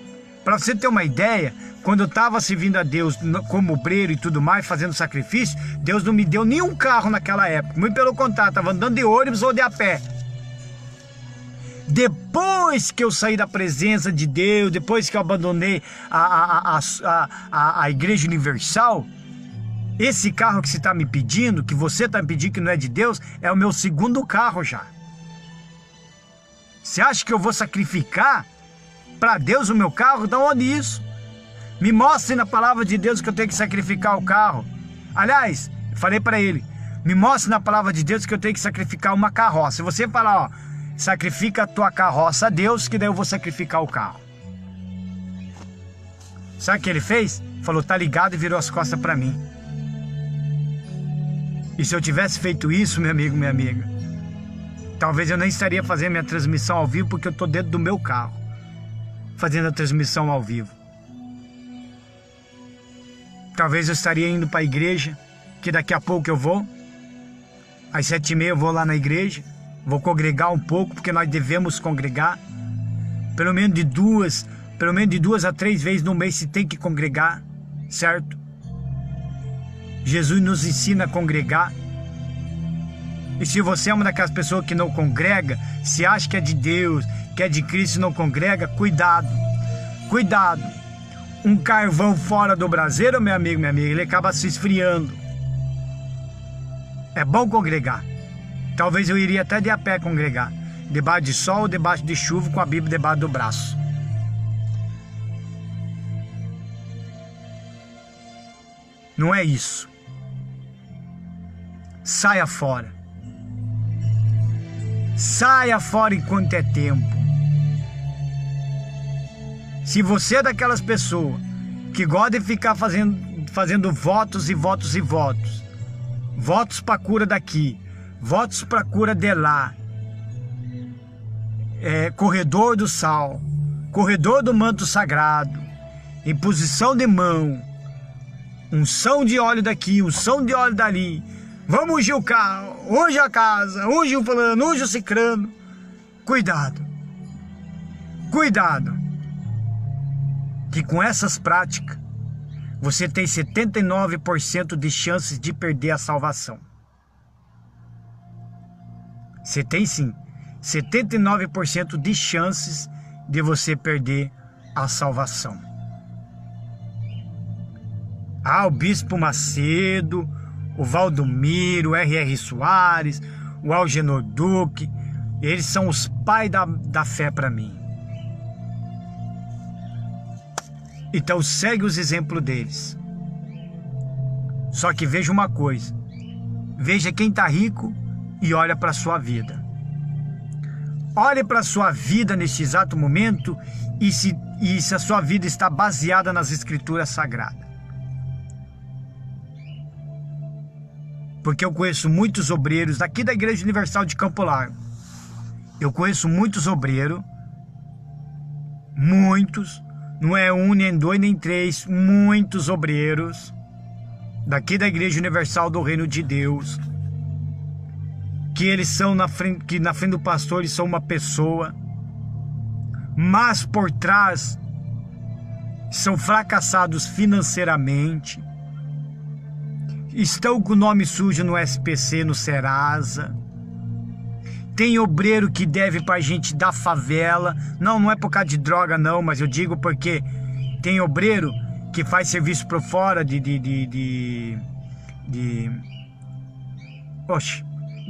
para você ter uma ideia, quando eu estava servindo a Deus como obreiro e tudo mais, fazendo sacrifício, Deus não me deu nenhum carro naquela época. Muito pelo contrário, estava andando de ônibus ou de a pé. Depois que eu saí da presença de Deus, depois que eu abandonei a Igreja Universal, esse carro que você está me pedindo, que você está me pedindo, que não é de Deus, é o meu segundo carro já. Você acha que eu vou sacrificar para Deus o meu carro? Da onde isso? Me mostre na palavra de Deus que eu tenho que sacrificar o carro. Aliás, falei para ele: me mostre na palavra de Deus que eu tenho que sacrificar uma carroça. Se você falar, ó, sacrifica a tua carroça a Deus, que daí eu vou sacrificar o carro. Sabe o que ele fez? Falou: tá ligado, e virou as costas para mim. E se eu tivesse feito isso, meu amigo, minha amiga, talvez eu nem estaria fazendo minha transmissão ao vivo, porque eu estou dentro do meu carro fazendo a transmissão ao vivo. Talvez eu estaria indo para a igreja, que daqui a pouco eu vou. Às 7h30 eu vou lá na igreja, vou congregar um pouco, porque nós devemos congregar. Pelo menos de duas a 3 vezes no mês se tem que congregar, certo? Jesus nos ensina a congregar. E se você é uma daquelas pessoas que não congrega, se acha que é de Deus, que é de Cristo e não congrega, cuidado, cuidado. Um carvão fora do braseiro, meu amigo, minha amiga, ele acaba se esfriando. É bom congregar. Talvez eu iria até de a pé congregar, debaixo de sol, debaixo de chuva, com a Bíblia debaixo do braço. Não é isso. Saia fora. Saia fora enquanto é tempo. Se você é daquelas pessoas que gosta de ficar fazendo votos e votos e votos, votos para cura daqui, votos para cura de lá, corredor do sal, corredor do manto sagrado, imposição de mão, unção de óleo daqui, unção de óleo dali, vamos ungir o carro, unge a casa, unge o fulano, unge o cicrano. Cuidado. Cuidado, que com essas práticas você tem 79% de chances de perder a salvação. Você tem sim 79% de chances de você perder a salvação. O Bispo Macedo, o Valdomiro, o R.R. Soares, o Algenor Duque, eles são os pais da fé para mim. Então segue os exemplos deles. Só que veja uma coisa, veja quem está rico e olha para a sua vida. Olhe para a sua vida neste exato momento e se a sua vida está baseada nas Escrituras Sagradas. Porque eu conheço muitos obreiros daqui da Igreja Universal de Campo Largo. Eu conheço muitos obreiros, muitos, não é um, nem dois, nem três, muitos obreiros daqui da Igreja Universal do Reino de Deus, que eles são na frente do pastor eles são uma pessoa, mas por trás são fracassados financeiramente, estão com o nome sujo no SPC, no Serasa. Tem obreiro que deve pra gente da favela. Não é por causa de droga não, mas eu digo porque tem obreiro que faz serviço por fora de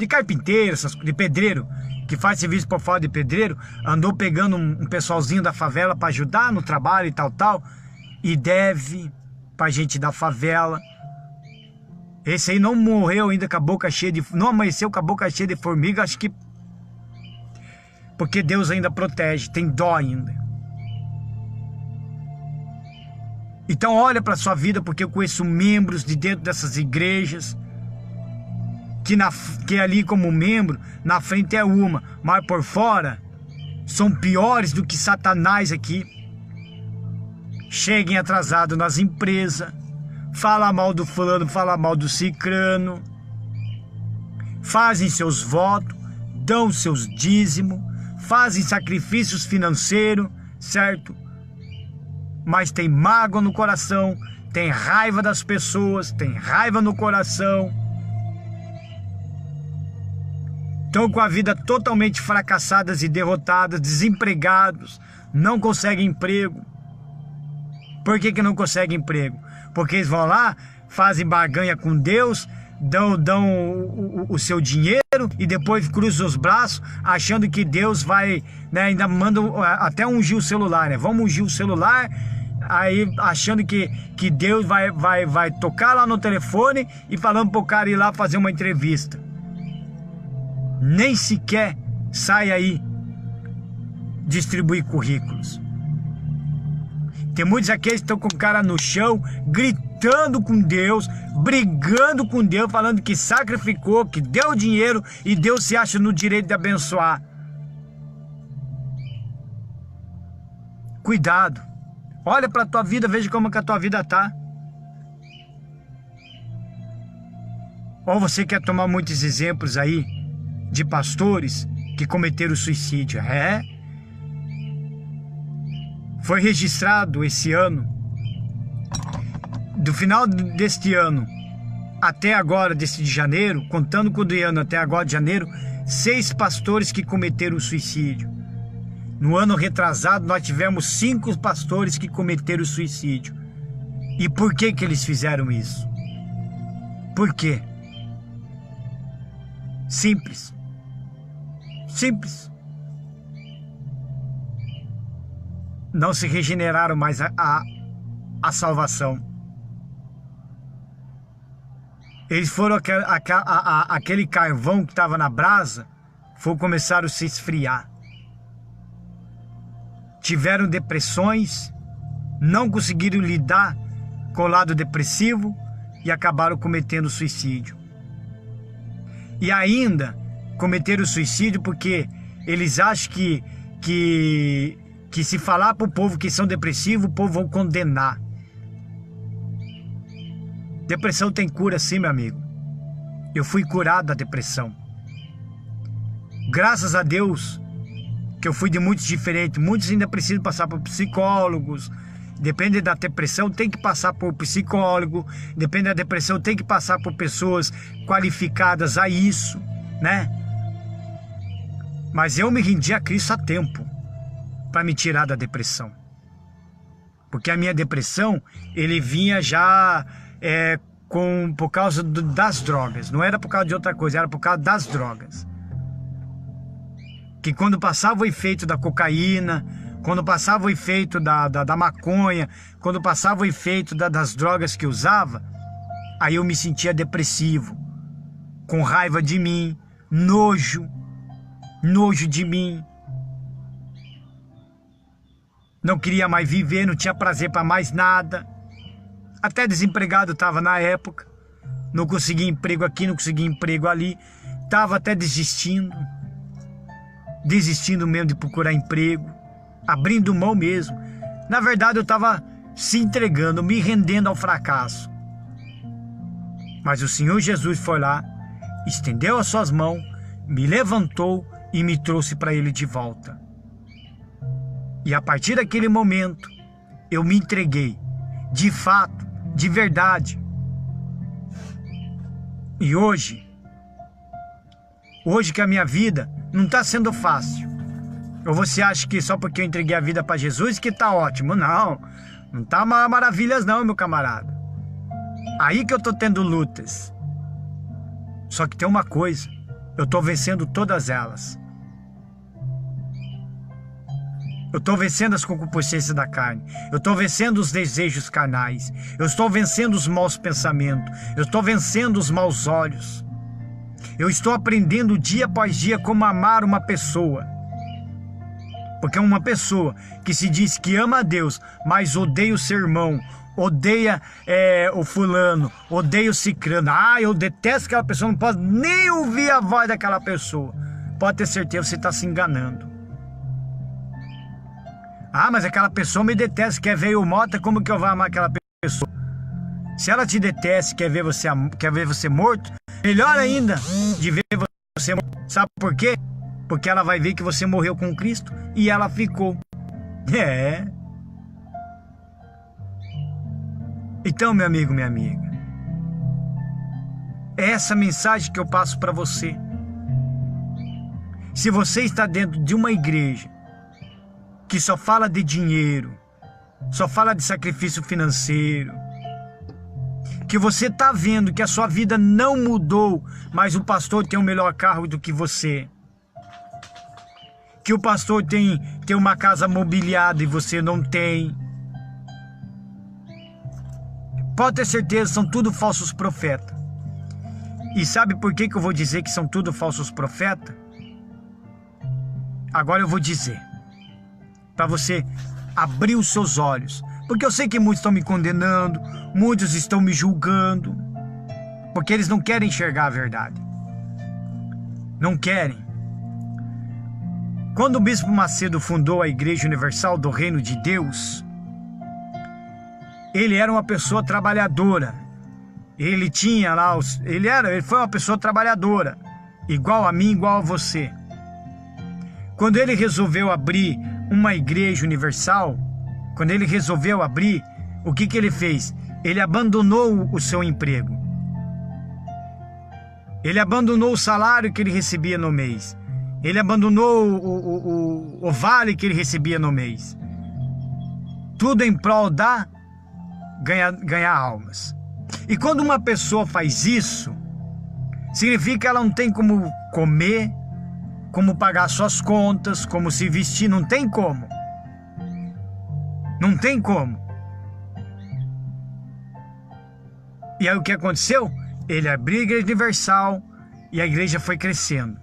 carpinteiro, de pedreiro, que faz serviço por fora de pedreiro, andou pegando um pessoalzinho da favela para ajudar no trabalho e tal, e deve pra gente da favela. Esse aí não morreu ainda com a boca cheia de... Não amanheceu com a boca cheia de formiga, acho que... Porque Deus ainda protege, tem dó ainda. Então olha para a sua vida, porque eu conheço membros de dentro dessas igrejas, que ali como membro, na frente é uma, mas por fora, são piores do que Satanás aqui. Cheguem atrasados nas empresas, fala mal do fulano, fala mal do cicrano, fazem seus votos, dão seus dízimos, fazem sacrifícios financeiros, certo? Mas tem mágoa no coração, tem raiva das pessoas, tem raiva no coração. Estão com a vida totalmente fracassadas e derrotadas, desempregados, não conseguem emprego. Por que não conseguem emprego? Porque eles vão lá, fazem barganha com Deus, dão o seu dinheiro e depois cruzam os braços achando que Deus vai, né, ainda manda até ungir o celular, né? Vamos ungir o celular, aí achando que Deus vai tocar lá no telefone e falando pro cara ir lá fazer uma entrevista. Nem sequer sai aí distribuir currículos. Tem muitos aqueles que estão com o cara no chão, gritando com Deus, brigando com Deus, falando que sacrificou, que deu dinheiro e Deus se acha no direito de abençoar. Cuidado. Olha para a tua vida, veja como que a tua vida está. Ou você quer tomar muitos exemplos aí de pastores que cometeram suicídio? Foi registrado esse ano, do final deste ano até agora, desse de janeiro, contando com o de ano até agora de janeiro, 6 pastores que cometeram suicídio. No ano retrasado nós tivemos 5 pastores que cometeram suicídio. E por que eles fizeram isso? Por quê? Simples. Simples. Não se regeneraram mais a salvação. Eles foram aquele carvão que estava na brasa, começaram a se esfriar. Tiveram depressões, não conseguiram lidar com o lado depressivo e acabaram cometendo suicídio. E ainda cometeram suicídio porque eles acham que se falar para o povo que são depressivos, o povo vão condenar. Depressão tem cura sim, meu amigo. Eu fui curado da depressão. Graças a Deus, que eu fui de muitos diferentes. Muitos ainda precisam passar por psicólogos. Depende da depressão, tem que passar por psicólogo. Depende da depressão, tem que passar por pessoas qualificadas a isso, né? Mas eu me rendi a Cristo a tempo para me tirar da depressão. Porque a minha depressão, ele vinha já por causa das drogas. Não era por causa de outra coisa, era por causa das drogas. Que quando passava o efeito da cocaína, quando passava o efeito da maconha, quando passava o efeito das drogas que usava, aí eu me sentia depressivo, com raiva de mim, nojo de mim. Não queria mais viver, não tinha prazer para mais nada. Até desempregado estava na época. Não conseguia emprego aqui, não conseguia emprego ali. Estava até desistindo mesmo de procurar emprego, abrindo mão mesmo. Na verdade eu estava se entregando, me rendendo ao fracasso. Mas o Senhor Jesus foi lá, estendeu as suas mãos, me levantou e me trouxe para Ele de volta. E a partir daquele momento, eu me entreguei, de fato, de verdade. E hoje que a minha vida não está sendo fácil. Ou você acha que só porque eu entreguei a vida para Jesus que está ótimo? Não está maravilhas não, meu camarada. Aí que eu estou tendo lutas. Só que tem uma coisa, eu estou vencendo todas elas. Eu estou vencendo as concupiscências da carne. Eu estou vencendo os desejos carnais. Eu estou vencendo os maus pensamentos. Eu estou vencendo os maus olhos. Eu estou aprendendo dia após dia como amar uma pessoa. Porque uma pessoa que se diz que ama a Deus, mas odeia o seu irmão, odeia o fulano, odeia o cicrano. Eu detesto aquela pessoa, não posso nem ouvir a voz daquela pessoa. Pode ter certeza, você está se enganando. Mas aquela pessoa me detesta, quer ver eu morta, como que eu vou amar aquela pessoa? Se ela te detesta, quer ver você morto, melhor ainda de ver você morto. Sabe por quê? Porque ela vai ver que você morreu com Cristo e ela ficou. Então, meu amigo, minha amiga, é essa mensagem que eu passo para você. Se você está dentro de uma igreja que só fala de dinheiro, só fala de sacrifício financeiro, que você está vendo que a sua vida não mudou, mas o pastor tem um melhor carro do que você, que o pastor tem uma casa mobiliada e você não tem, pode ter certeza, são tudo falsos profetas. E sabe por que eu vou dizer que são tudo falsos profetas? Agora eu vou dizer, para você abrir os seus olhos. Porque eu sei que muitos estão me condenando, muitos estão me julgando, porque eles não querem enxergar a verdade. Não querem. Quando o Bispo Macedo fundou a Igreja Universal do Reino de Deus, ele era uma pessoa trabalhadora. Ele tinha lá, ele foi uma pessoa trabalhadora, igual a mim, igual a você. Quando ele resolveu abrir uma igreja universal, quando ele resolveu abrir, o que ele fez? Ele abandonou o seu emprego. Ele abandonou o salário que ele recebia no mês. Ele abandonou o vale que ele recebia no mês. Tudo em prol da ganhar almas. E quando uma pessoa faz isso, significa que ela não tem como comer, como pagar suas contas, como se vestir, não tem como. Não tem como. E aí o que aconteceu? Ele abriu a Igreja Universal e a igreja foi crescendo.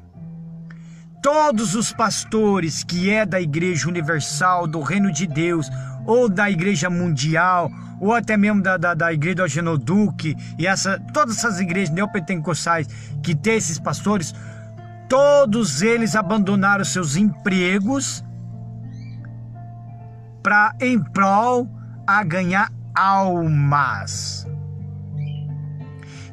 Todos os pastores que da Igreja Universal, do Reino de Deus, ou da Igreja Mundial, ou até mesmo da Igreja do Agenoduque, e todas essas igrejas neopentecostais que tem esses pastores, todos eles abandonaram seus empregos em prol a ganhar almas.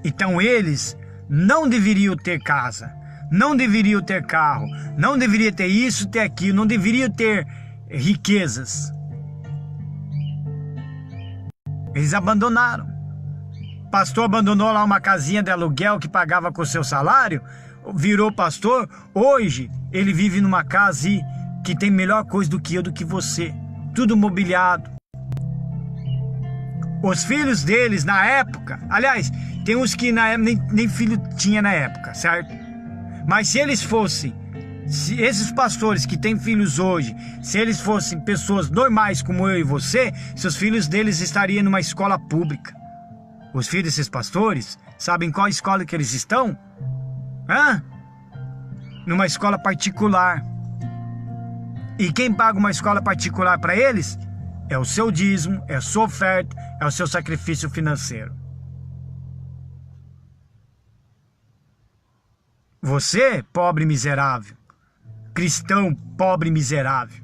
Então eles não deveriam ter casa, não deveriam ter carro, não deveria ter isso, ter aquilo, não deveria ter riquezas. Eles abandonaram. O pastor abandonou lá uma casinha de aluguel que pagava com o seu salário, virou pastor. Hoje ele vive numa casa que tem melhor coisa do que eu, do que você, tudo mobiliado. Os filhos deles na época, aliás, tem uns que na época nem filho tinha na época, certo? Mas se eles fossem, se esses pastores que têm filhos hoje, se eles fossem pessoas normais como eu e você, seus filhos deles estariam numa escola pública. Os filhos desses pastores, sabem qual escola que eles estão? Numa escola particular. E quem paga uma escola particular para eles é o seu dízimo, é a sua oferta, é o seu sacrifício financeiro. Você, pobre miserável, cristão pobre miserável,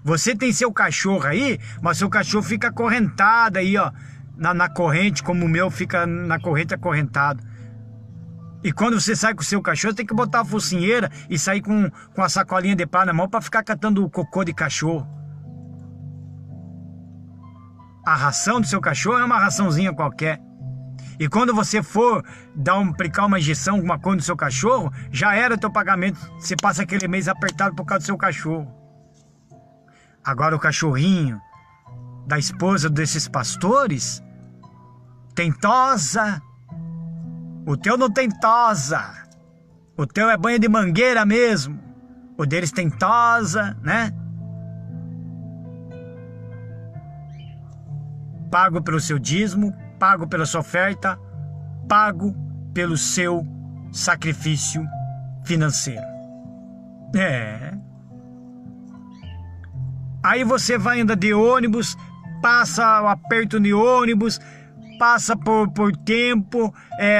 você tem seu cachorro aí, mas seu cachorro fica acorrentado aí, ó, na corrente, como o meu fica na corrente acorrentado. E quando você sai com o seu cachorro, tem que botar a focinheira e sair com a sacolinha de pá na mão para ficar catando o cocô de cachorro. A ração do seu cachorro é uma raçãozinha qualquer. E quando você for aplicar uma injeção, alguma coisa no seu cachorro, já era o teu pagamento. Você passa aquele mês apertado por causa do seu cachorro. Agora o cachorrinho da esposa desses pastores tem tosa. O teu não tem tosa. O teu é banho de mangueira mesmo. O deles tem tosa, né? Pago pelo seu dízimo, pago pela sua oferta, pago pelo seu sacrifício financeiro. Aí você vai andar de ônibus, passa o aperto de ônibus, passa por tempo,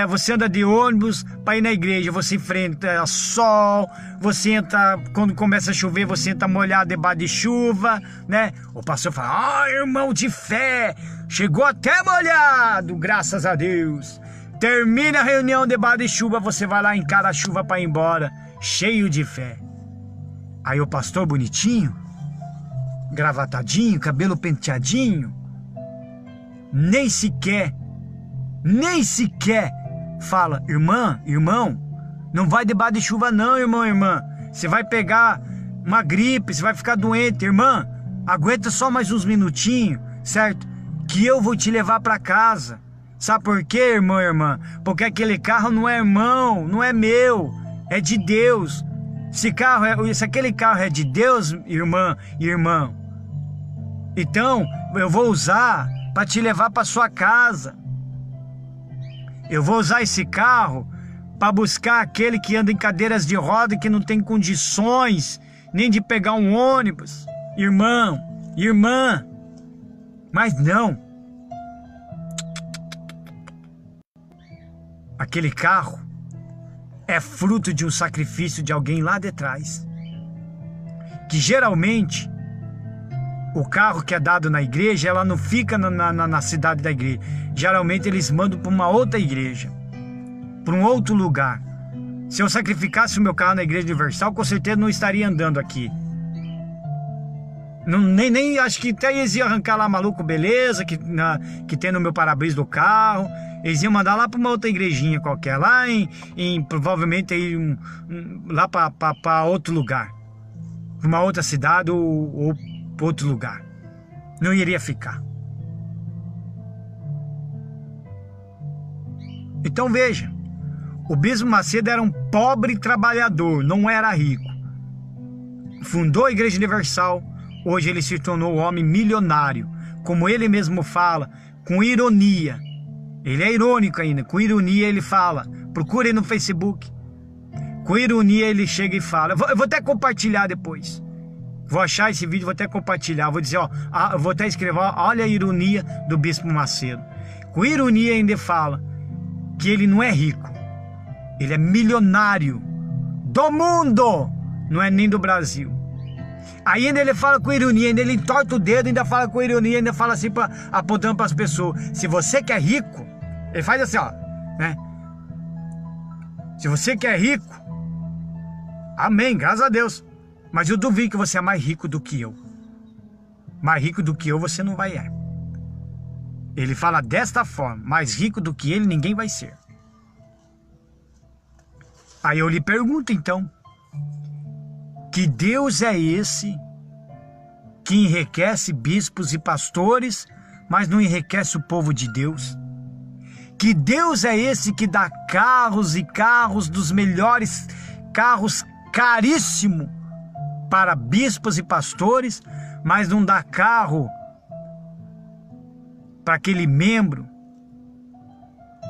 você anda de ônibus para ir na igreja, você enfrenta sol, você entra, quando começa a chover, você entra molhado debaixo de chuva, né? O pastor fala, irmão de fé, chegou até molhado, graças a Deus. Termina a reunião debaixo de chuva, você vai lá, encara a chuva para ir embora, cheio de fé. Aí o pastor bonitinho, gravatadinho, cabelo penteadinho, nem sequer fala, irmão, não vai debaixo de chuva não, irmã, você vai pegar uma gripe, você vai ficar doente, irmã, aguenta só mais uns minutinhos, certo? Que eu vou te levar para casa. Sabe por quê, irmã? Porque aquele carro não é irmão, não é meu, é de Deus. Se aquele carro é de Deus, irmã e irmão, então eu vou usar para te levar para sua casa. Eu vou usar esse carro para buscar aquele que anda em cadeiras de roda e que não tem condições nem de pegar um ônibus. Irmã, mas não. Aquele carro é fruto de um sacrifício de alguém lá de trás. Que geralmente o carro que é dado na igreja, ela não fica na cidade da igreja. Geralmente eles mandam para uma outra igreja, para um outro lugar. Se eu sacrificasse o meu carro na Igreja Universal, com certeza não estaria andando aqui. Nem acho que até eles iam arrancar lá maluco, beleza, que tem no meu para-brisa do carro. Eles iam mandar lá para uma outra igrejinha qualquer, lá provavelmente aí lá para outro lugar, para uma outra cidade ou para outro lugar. Não iria ficar. Então veja, o Bispo Macedo era um pobre trabalhador, não era rico. Fundou a Igreja Universal, hoje ele se tornou um homem milionário. Como ele mesmo fala, com ironia. Ele é irônico ainda, com ironia ele fala. Procure aí no Facebook. Com ironia ele chega e fala. Eu vou até compartilhar depois. Vou achar esse vídeo, vou até compartilhar. Vou dizer, vou até escrever, olha a ironia do Bispo Macedo. Com ironia ainda fala que ele não é rico. Ele é milionário do mundo, não é nem do Brasil. Ainda ele fala com ironia, ainda ele entorta o dedo, ainda fala com ironia, ainda fala assim, apontando para as pessoas. Se você que é rico, ele faz assim, ó, né? Se você que é rico, Amém, graças a Deus. Mas eu duvido que você é mais rico do que eu. Mais rico do que eu você não vai ser. Ele fala desta forma: mais rico do que ele ninguém vai ser. Aí eu lhe pergunto então: que Deus é esse que enriquece bispos e pastores, mas não enriquece o povo de Deus? Que Deus é esse que dá carros e carros dos melhores, carros caríssimos para bispos e pastores, mas não dá carro para aquele membro,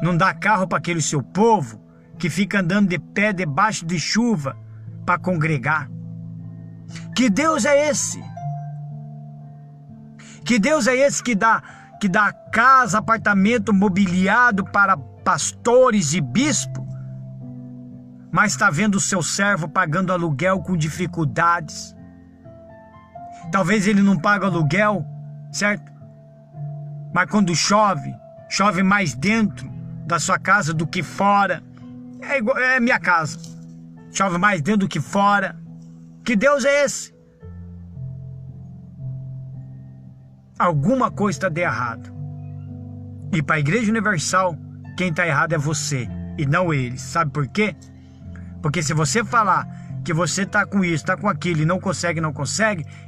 não dá carro para aquele seu povo que fica andando de pé debaixo de chuva para congregar? Que Deus é esse? Que Deus é esse que dá casa, apartamento mobiliado para pastores e bispos, mas está vendo o seu servo pagando aluguel com dificuldades? Talvez ele não pague aluguel, certo? Mas quando chove, chove mais dentro da sua casa do que fora. É minha casa. Chove mais dentro do que fora. Que Deus é esse? Alguma coisa está de errado. E para a Igreja Universal, quem está errado é você e não eles. Sabe por quê? Porque se você falar que você está com isso, está com aquilo e não consegue,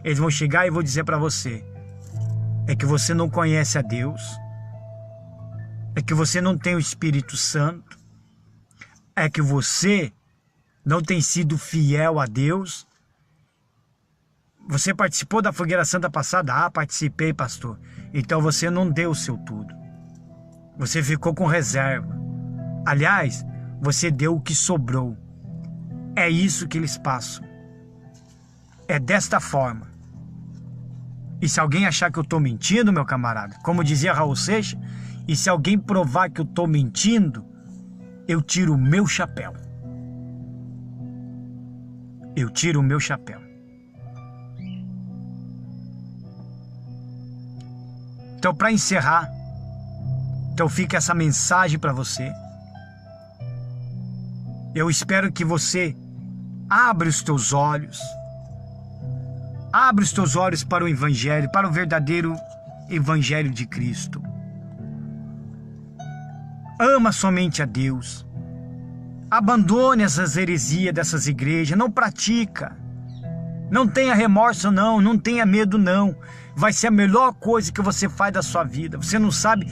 eles vão chegar e vão dizer para você: é que você não conhece a Deus, é que você não tem o Espírito Santo, é que você não tem sido fiel a Deus. Você participou da fogueira santa passada? Ah, participei, pastor. Então você não deu o seu tudo. Você ficou com reserva. Aliás, você deu o que sobrou. É isso que eles passam. É desta forma. E se alguém achar que eu estou mentindo, meu camarada, como dizia Raul Seixas, e se alguém provar que eu estou mentindo, eu tiro o meu chapéu. Eu tiro o meu chapéu. Então, para encerrar, então fica essa mensagem para você. Eu espero que você abra os teus olhos. Abra os teus olhos para o Evangelho, para o verdadeiro Evangelho de Cristo. Ama somente a Deus. Abandone essas heresias dessas igrejas. Não pratica. Não tenha remorso não. Não tenha medo não. Vai ser a melhor coisa que você faz da sua vida. Você não sabe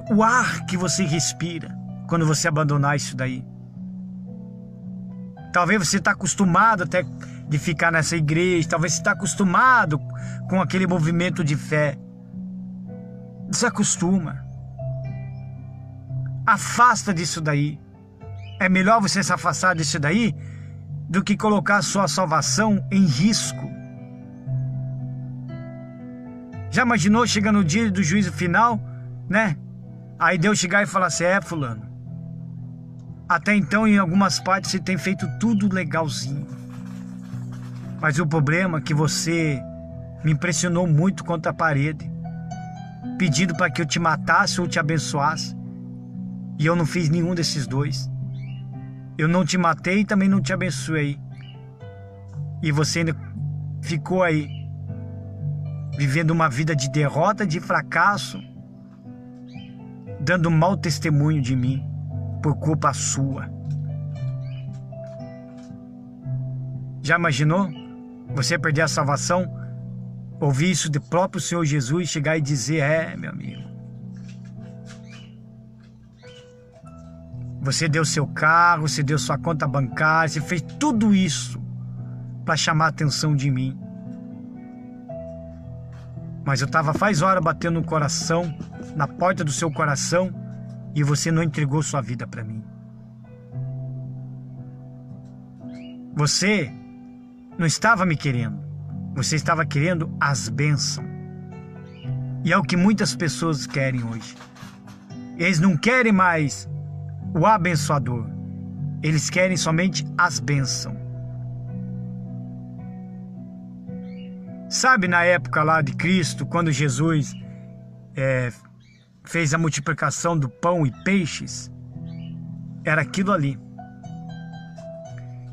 o ar que você respira quando você abandonar isso daí. Talvez você está acostumado até de ficar nessa igreja. Talvez você está acostumado com aquele movimento de fé. Desacostuma. Afasta disso daí. É melhor você se afastar disso daí do que colocar a sua salvação em risco. Já imaginou chegar no dia do juízo final, né? Aí Deus chegar e falar assim: fulano, até então em algumas partes você tem feito tudo legalzinho. Mas o problema é que você me impressionou muito contra a parede, pedindo para que eu te matasse ou te abençoasse. E eu não fiz nenhum desses dois. Eu não te matei e também não te abençoei. E você ainda ficou aí, vivendo uma vida de derrota, de fracasso, dando mau testemunho de mim, por culpa sua. Já imaginou você perder a salvação? Ouvir isso do próprio Senhor Jesus, chegar e dizer: meu amigo, você deu seu carro, você deu sua conta bancária, você fez tudo isso para chamar a atenção de mim. Mas eu estava faz hora batendo no coração, na porta do seu coração, e você não entregou sua vida para mim. Você não estava me querendo, você estava querendo as bênçãos. E é o que muitas pessoas querem hoje. Eles não querem mais o abençoador, eles querem somente as bênçãos. Sabe, na época lá de Cristo, quando Jesus fez a multiplicação do pão e peixes, era aquilo ali.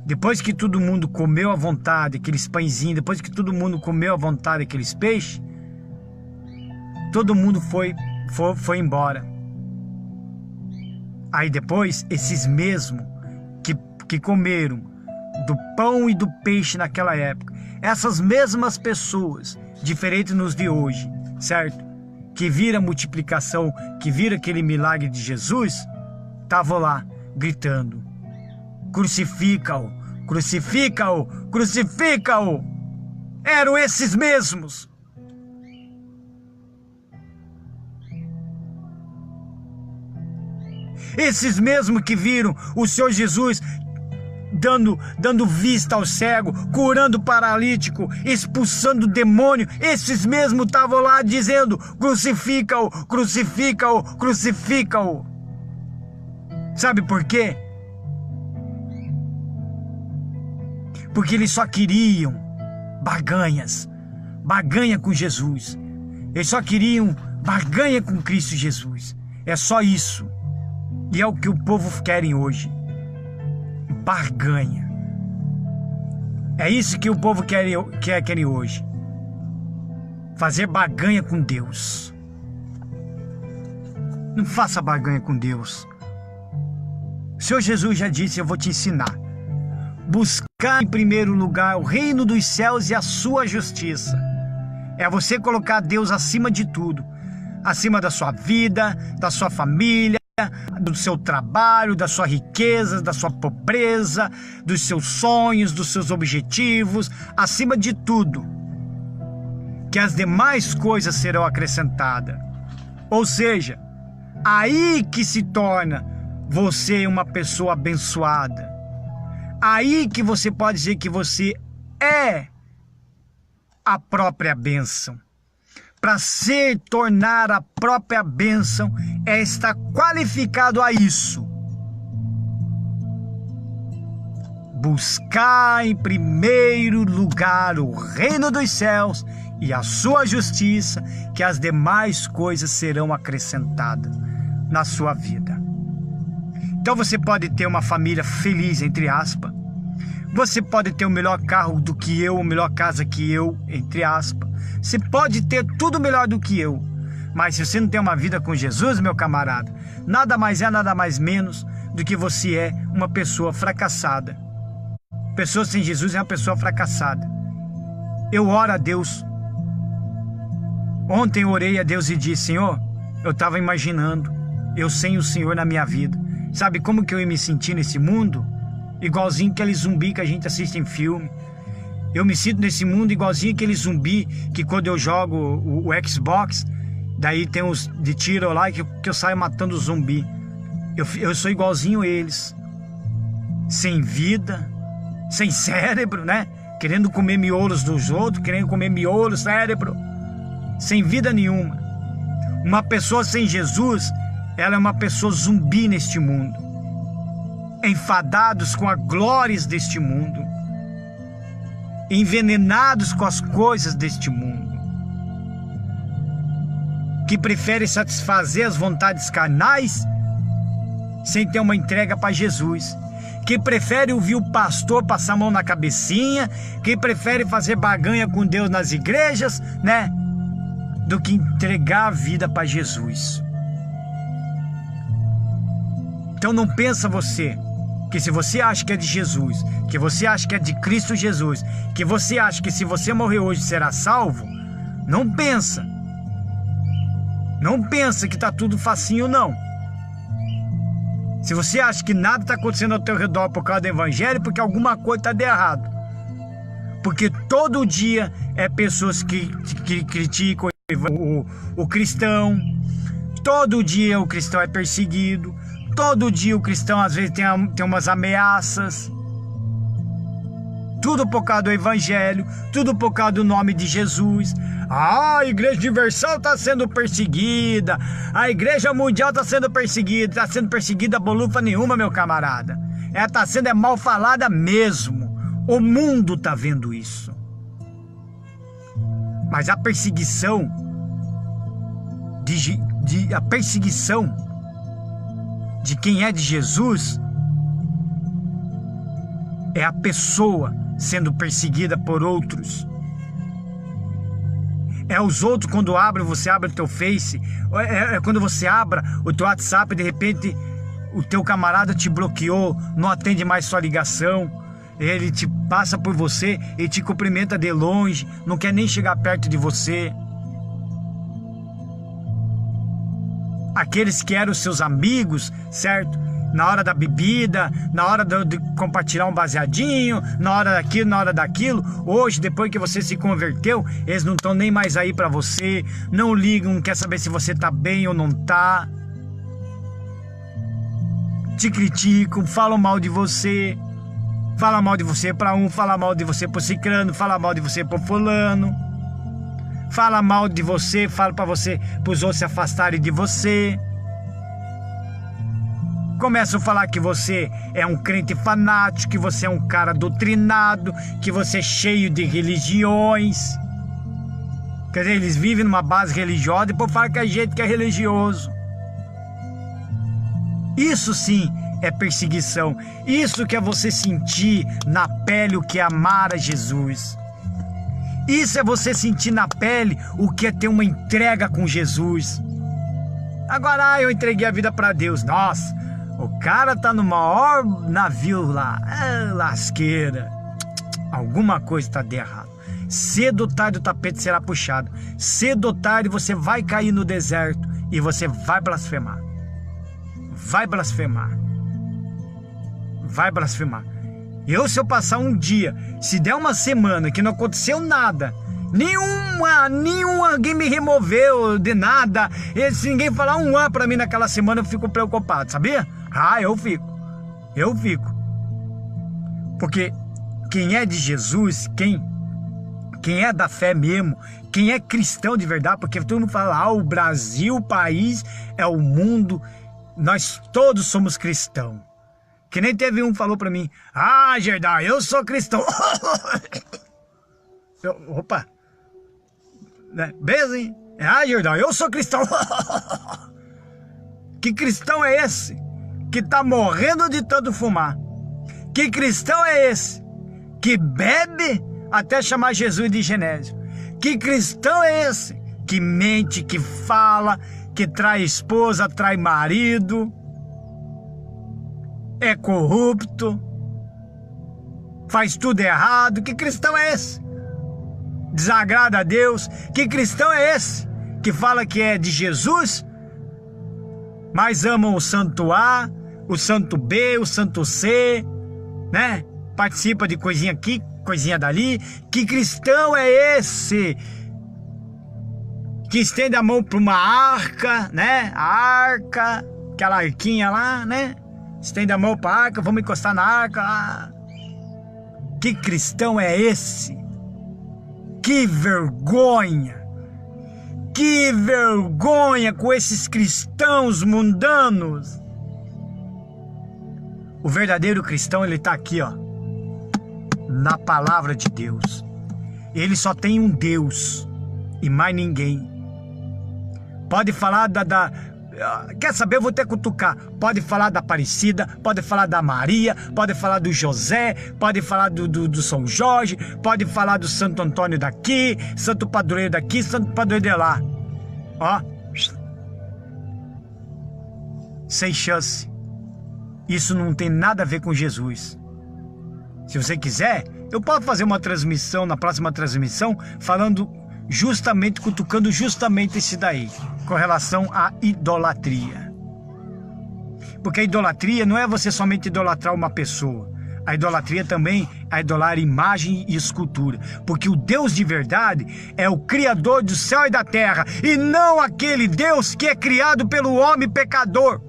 Depois que todo mundo comeu à vontade aqueles pãezinhos, depois que todo mundo comeu à vontade aqueles peixes, todo mundo foi embora. Aí depois, esses mesmos que comeram do pão e do peixe naquela época, essas mesmas pessoas, diferentes nos de hoje, certo? Que viram a multiplicação, que viram aquele milagre de Jesus, estavam lá gritando: crucifica-o, crucifica-o, crucifica-o. Eram esses mesmos. Esses mesmos que viram o Senhor Jesus dando vista ao cego, curando o paralítico, expulsando o demônio, esses mesmos estavam lá dizendo: crucifica-o, crucifica-o, crucifica-o. Sabe por quê? Porque eles só queriam barganhas, barganha com Jesus. Eles só queriam barganha com Cristo Jesus. É só isso. E é o que o povo querem hoje. Barganha. É isso que o povo querem hoje. Fazer barganha com Deus. Não faça barganha com Deus. O Senhor Jesus já disse: eu vou te ensinar. Buscar em primeiro lugar o reino dos céus e a sua justiça. É você colocar Deus acima de tudo. Acima da sua vida, da sua família, do seu trabalho, da sua riqueza, da sua pobreza, dos seus sonhos, dos seus objetivos, acima de tudo, que as demais coisas serão acrescentadas. Ou seja, aí que se torna você uma pessoa abençoada. Aí que você pode dizer que você é a própria bênção. Para se tornar a própria bênção, é estar qualificado a isso. Buscar em primeiro lugar o reino dos céus e a sua justiça, que as demais coisas serão acrescentadas na sua vida. Então você pode ter uma família feliz, entre aspas. Você pode ter o melhor carro do que eu, a melhor casa que eu, entre aspas. Você pode ter tudo melhor do que eu. Mas se você não tem uma vida com Jesus, meu camarada, nada mais é, nada mais menos do que você é uma pessoa fracassada. Pessoa sem Jesus é uma pessoa fracassada. Eu oro a Deus. Ontem eu orei a Deus e disse: Senhor, eu estava imaginando eu sem o Senhor na minha vida. Sabe como que eu ia me sentir nesse mundo? Igualzinho aquele zumbi que a gente assiste em filme. Eu me sinto nesse mundo igualzinho aquele zumbi que quando eu jogo o Xbox, daí tem uns de tiro lá que eu saio matando o zumbi. Eu sou igualzinho eles. Sem vida, sem cérebro, né? Querendo comer miolos dos outros, querendo comer miolo, cérebro. Sem vida nenhuma. Uma pessoa sem Jesus, ela é uma pessoa zumbi neste mundo. Enfadados com as glórias deste mundo, envenenados com as coisas deste mundo, que prefere satisfazer as vontades carnais sem ter uma entrega para Jesus, que prefere ouvir o pastor passar a mão na cabecinha, que prefere fazer barganha com Deus nas igrejas, né, do que entregar a vida para Jesus. Então não pensa você que se você acha que é de Jesus, que você acha que é de Cristo Jesus, que você acha que se você morrer hoje será salvo, não pensa. Não pensa que está tudo facinho, não. Se você acha que nada está acontecendo ao teu redor por causa do evangelho, porque alguma coisa está de errado. Porque todo dia é pessoas que criticam o cristão, todo dia o cristão é perseguido, todo dia o cristão às vezes tem umas ameaças. Tudo por causa do evangelho, tudo por causa do nome de Jesus. A Igreja Universal está sendo perseguida, a Igreja Mundial está sendo perseguida bolufa nenhuma, meu camarada. Ela está sendo mal falada mesmo. O mundo está vendo isso. Mas a perseguição de quem é de Jesus é a pessoa sendo perseguida por outros. É os outros quando você abre o teu Face, é quando você abre o teu WhatsApp e de repente o teu camarada te bloqueou, não atende mais sua ligação, ele te passa por você e te cumprimenta de longe, não quer nem chegar perto de você. Aqueles que eram seus amigos, certo? Na hora da bebida, na hora de compartilhar um baseadinho, na hora daquilo, na hora daquilo. Hoje, depois que você se converteu, eles não estão nem mais aí pra você, não ligam, não quer saber se você tá bem ou não tá. Te criticam, falam mal de você. Fala mal de você pra um, fala mal de você pro ciclano, fala mal de você pro fulano. Fala mal de você, fala pra você, pros outros se afastarem de você. Começam a falar que você é um crente fanático, que você é um cara doutrinado, que você é cheio de religiões. Quer dizer, eles vivem numa base religiosa e depois falam que é gente que é religioso. Isso sim é perseguição. Isso que é você sentir na pele o que é amar a Jesus. Isso é você sentir na pele o que é ter uma entrega com Jesus. Agora, eu entreguei a vida para Deus. Nossa, o cara tá no maior navio lá. Lasqueira. Alguma coisa está de errado. Cedo ou tarde o tapete será puxado. Cedo ou tarde você vai cair no deserto e você vai blasfemar. Vai blasfemar. Vai blasfemar. Se eu passar um dia, se der uma semana que não aconteceu nada, alguém me removeu de nada, e se ninguém falar um ano pra mim naquela semana, eu fico preocupado, sabia? Eu fico. Porque quem é de Jesus, quem é da fé mesmo, quem é cristão de verdade, porque todo mundo fala, o Brasil, o país, é o mundo, nós todos somos cristãos. Que nem teve um que falou pra mim, Gerdau, eu sou cristão. Opa. Beleza, hein? Gerdau, eu sou cristão. Que cristão é esse que tá morrendo de tanto fumar? Que cristão é esse que bebe até chamar Jesus de Genésio? Que cristão é esse que mente, que fala, que trai esposa, trai marido, é corrupto, faz tudo errado? Que cristão é esse? Desagrada a Deus? Que cristão é esse que fala que é de Jesus, mas amam o santo A, o santo B, o santo C, né? Participa de coisinha aqui, coisinha dali. Que cristão é esse que estende a mão para uma arca, né? A arca, aquela arquinha lá, né? Estende a mão para a arca, vamos encostar na arca. Que cristão é esse? Que vergonha! Que vergonha com esses cristãos mundanos! O verdadeiro cristão, ele está aqui, ó, na palavra de Deus. Ele só tem um Deus e mais ninguém. Pode falar quer saber, eu vou até cutucar. Pode falar da Aparecida, pode falar da Maria, pode falar do José, pode falar do São Jorge, pode falar do Santo Antônio daqui, Santo Padroeiro daqui, Santo Padroeiro de lá. Ó, sem chance. Isso não tem nada a ver com Jesus. Se você quiser, eu posso fazer uma transmissão, na próxima transmissão, falando justamente, cutucando justamente esse daí, com relação à idolatria. Porque a idolatria não é você somente idolatrar uma pessoa. A idolatria também é idolar imagem e escultura. Porque o Deus de verdade é o Criador do céu e da terra, e não aquele Deus que é criado pelo homem pecador.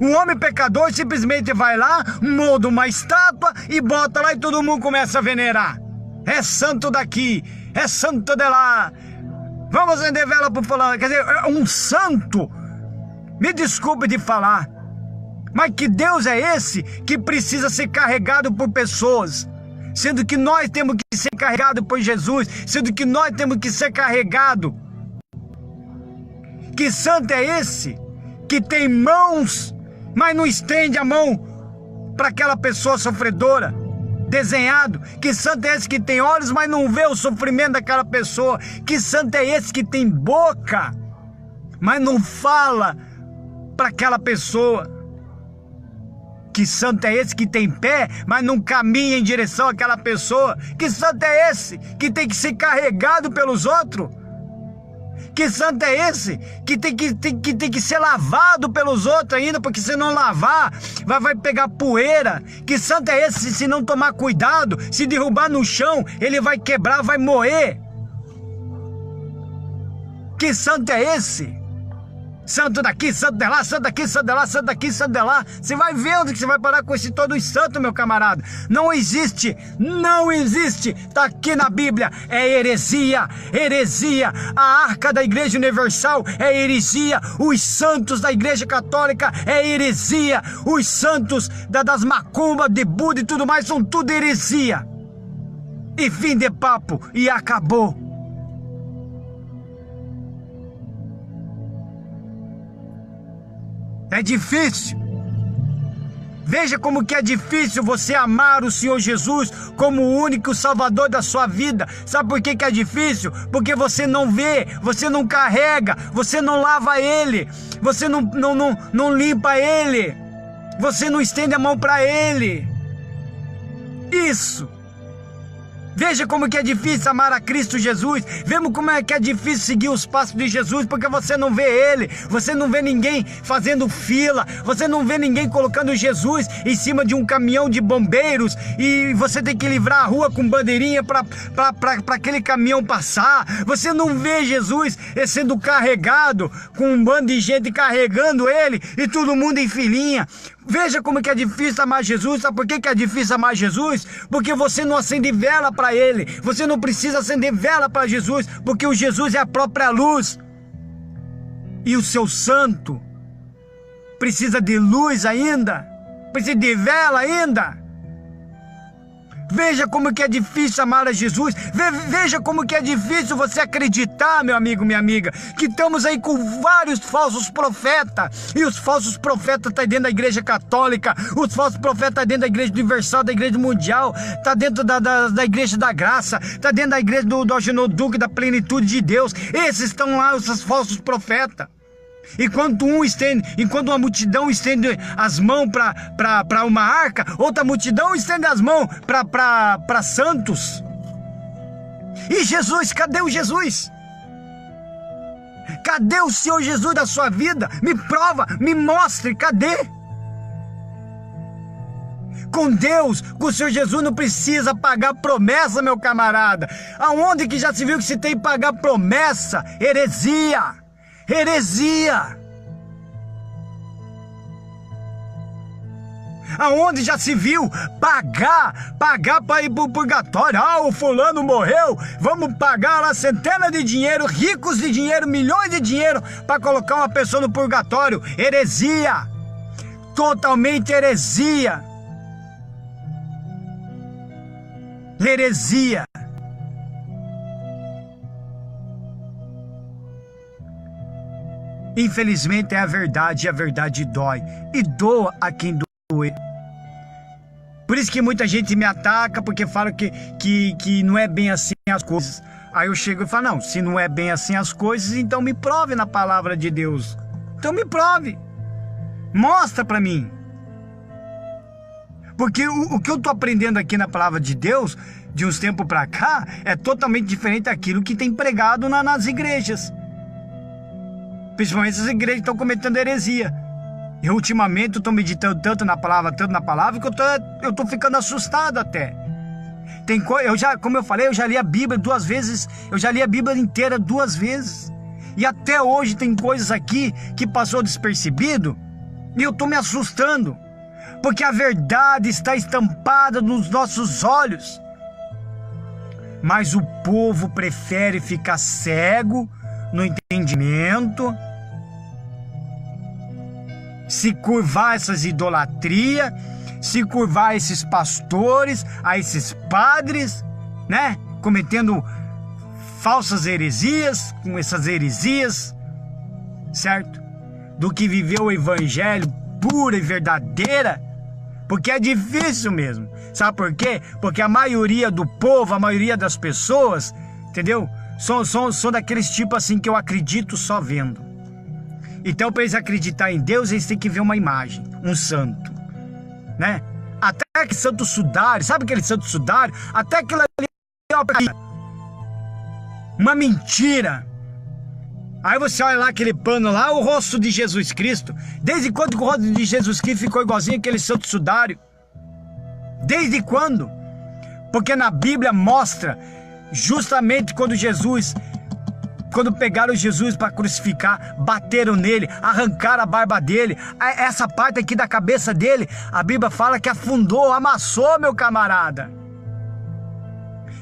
O homem pecador simplesmente vai lá, molda uma estátua e bota lá e todo mundo começa a venerar. É santo daqui, é santo de lá. Vamos acender vela para fulano. Quer dizer, é um santo. Me desculpe de falar, mas que Deus é esse que precisa ser carregado por pessoas? Sendo que nós temos que ser carregados por Jesus, sendo que nós temos que ser carregados. Que santo é esse que tem mãos, mas não estende a mão para aquela pessoa sofredora? desenhado? Que santo é esse que tem olhos, mas não vê o sofrimento daquela pessoa? Que santo é esse que tem boca, mas não fala para aquela pessoa? Que santo é esse que tem pé, mas não caminha em direção àquela pessoa? Que santo é esse que tem que ser carregado pelos outros? Que santo é esse que tem que ser lavado pelos outros ainda, porque se não lavar, vai pegar poeira? Que santo é esse se não tomar cuidado, se derrubar no chão, ele vai quebrar, vai moer? Que santo é esse? Santo daqui, santo de lá, santo daqui, santo de lá, santo daqui, santo de lá. Você vai ver onde que você vai parar com esse todos santo, meu camarada. Não existe, não existe. Está aqui na Bíblia, é heresia, heresia. A arca da Igreja Universal é heresia. Os santos da Igreja Católica é heresia. Os santos das macumbas, de Buda e tudo mais são tudo heresia. E fim de papo, e acabou. É difícil. Veja como que é difícil você amar o Senhor Jesus como o único Salvador da sua vida. Sabe por que é difícil? Porque você não vê, você não carrega, você não lava Ele, você não limpa Ele, você não estende a mão para Ele. Isso. Veja como que é difícil amar a Cristo Jesus. Vemos como é que é difícil seguir os passos de Jesus, porque você não vê Ele, você não vê ninguém fazendo fila, você não vê ninguém colocando Jesus em cima de um caminhão de bombeiros e você tem que livrar a rua com bandeirinha para aquele caminhão passar. Você não vê Jesus sendo carregado com um bando de gente carregando Ele e todo mundo em filinha. Veja como que é difícil amar Jesus. Sabe por que é difícil amar Jesus? Porque você não acende vela para Ele. Você não precisa acender vela para Jesus, porque o Jesus é a própria luz. E o seu santo precisa de luz ainda, precisa de vela ainda. Veja como que é difícil amar a Jesus. Veja como que é difícil você acreditar, meu amigo, minha amiga, que estamos aí com vários falsos profetas. E os falsos profetas estão dentro da Igreja Católica, os falsos profetas estão dentro da Igreja Universal, da Igreja Mundial, está dentro da Igreja da Graça, está dentro da Igreja do Argenoduque, da plenitude de Deus. Esses estão lá, esses falsos profetas. Enquanto uma multidão estende as mãos para uma arca, outra multidão estende as mãos para santos. E Jesus, cadê o Jesus? Cadê o Senhor Jesus da sua vida? Me prova, me mostre, cadê? Com Deus, com o Senhor Jesus não precisa pagar promessa, meu camarada. Aonde que já se viu que se tem que pagar promessa? Heresia! Heresia! Aonde já se viu pagar para ir para o purgatório? Ah, o fulano morreu, vamos pagar lá centenas de dinheiro, ricos de dinheiro, milhões de dinheiro para colocar uma pessoa no purgatório. Heresia! Totalmente heresia! Heresia! Infelizmente é a verdade, e a verdade dói, e doa a quem doer. Por isso que muita gente me ataca, porque fala que não é bem assim as coisas. Aí eu chego e falo, não, se não é bem assim as coisas, então me prove na palavra de Deus. Então me prove, mostra para mim. Porque o que eu estou aprendendo aqui na palavra de Deus, de uns tempos para cá, é totalmente diferente daquilo que tem pregado nas igrejas. Principalmente essas igrejas que estão cometendo heresia. Eu ultimamente estou meditando tanto na palavra, que eu estou ficando assustado até. Como eu falei, eu já li a Bíblia 2 vezes, eu já li a Bíblia inteira 2 vezes. E até hoje tem coisas aqui que passou despercebido, e eu estou me assustando, porque a verdade está estampada nos nossos olhos. Mas o povo prefere ficar cego no entendimento, se curvar a essas idolatrias, se curvar a esses pastores, a esses padres, né? Cometendo falsas heresias, com essas heresias, certo? Do que viver o evangelho pura e verdadeira, porque é difícil mesmo. Sabe por quê? Porque a maioria do povo, a maioria das pessoas, entendeu? São daqueles tipos assim que eu acredito só vendo. Então, para eles acreditar em Deus, eles têm que ver uma imagem, um santo, né? Até que santo sudário, sabe aquele santo sudário? Até aquilo ali é uma mentira. Aí você olha lá aquele pano lá, o rosto de Jesus Cristo. Desde quando que o rosto de Jesus Cristo ficou igualzinho aquele santo sudário? Desde quando? Porque na Bíblia mostra justamente quando pegaram Jesus para crucificar, bateram nele, arrancaram a barba dele, essa parte aqui da cabeça dele, a Bíblia fala que afundou, amassou, meu camarada.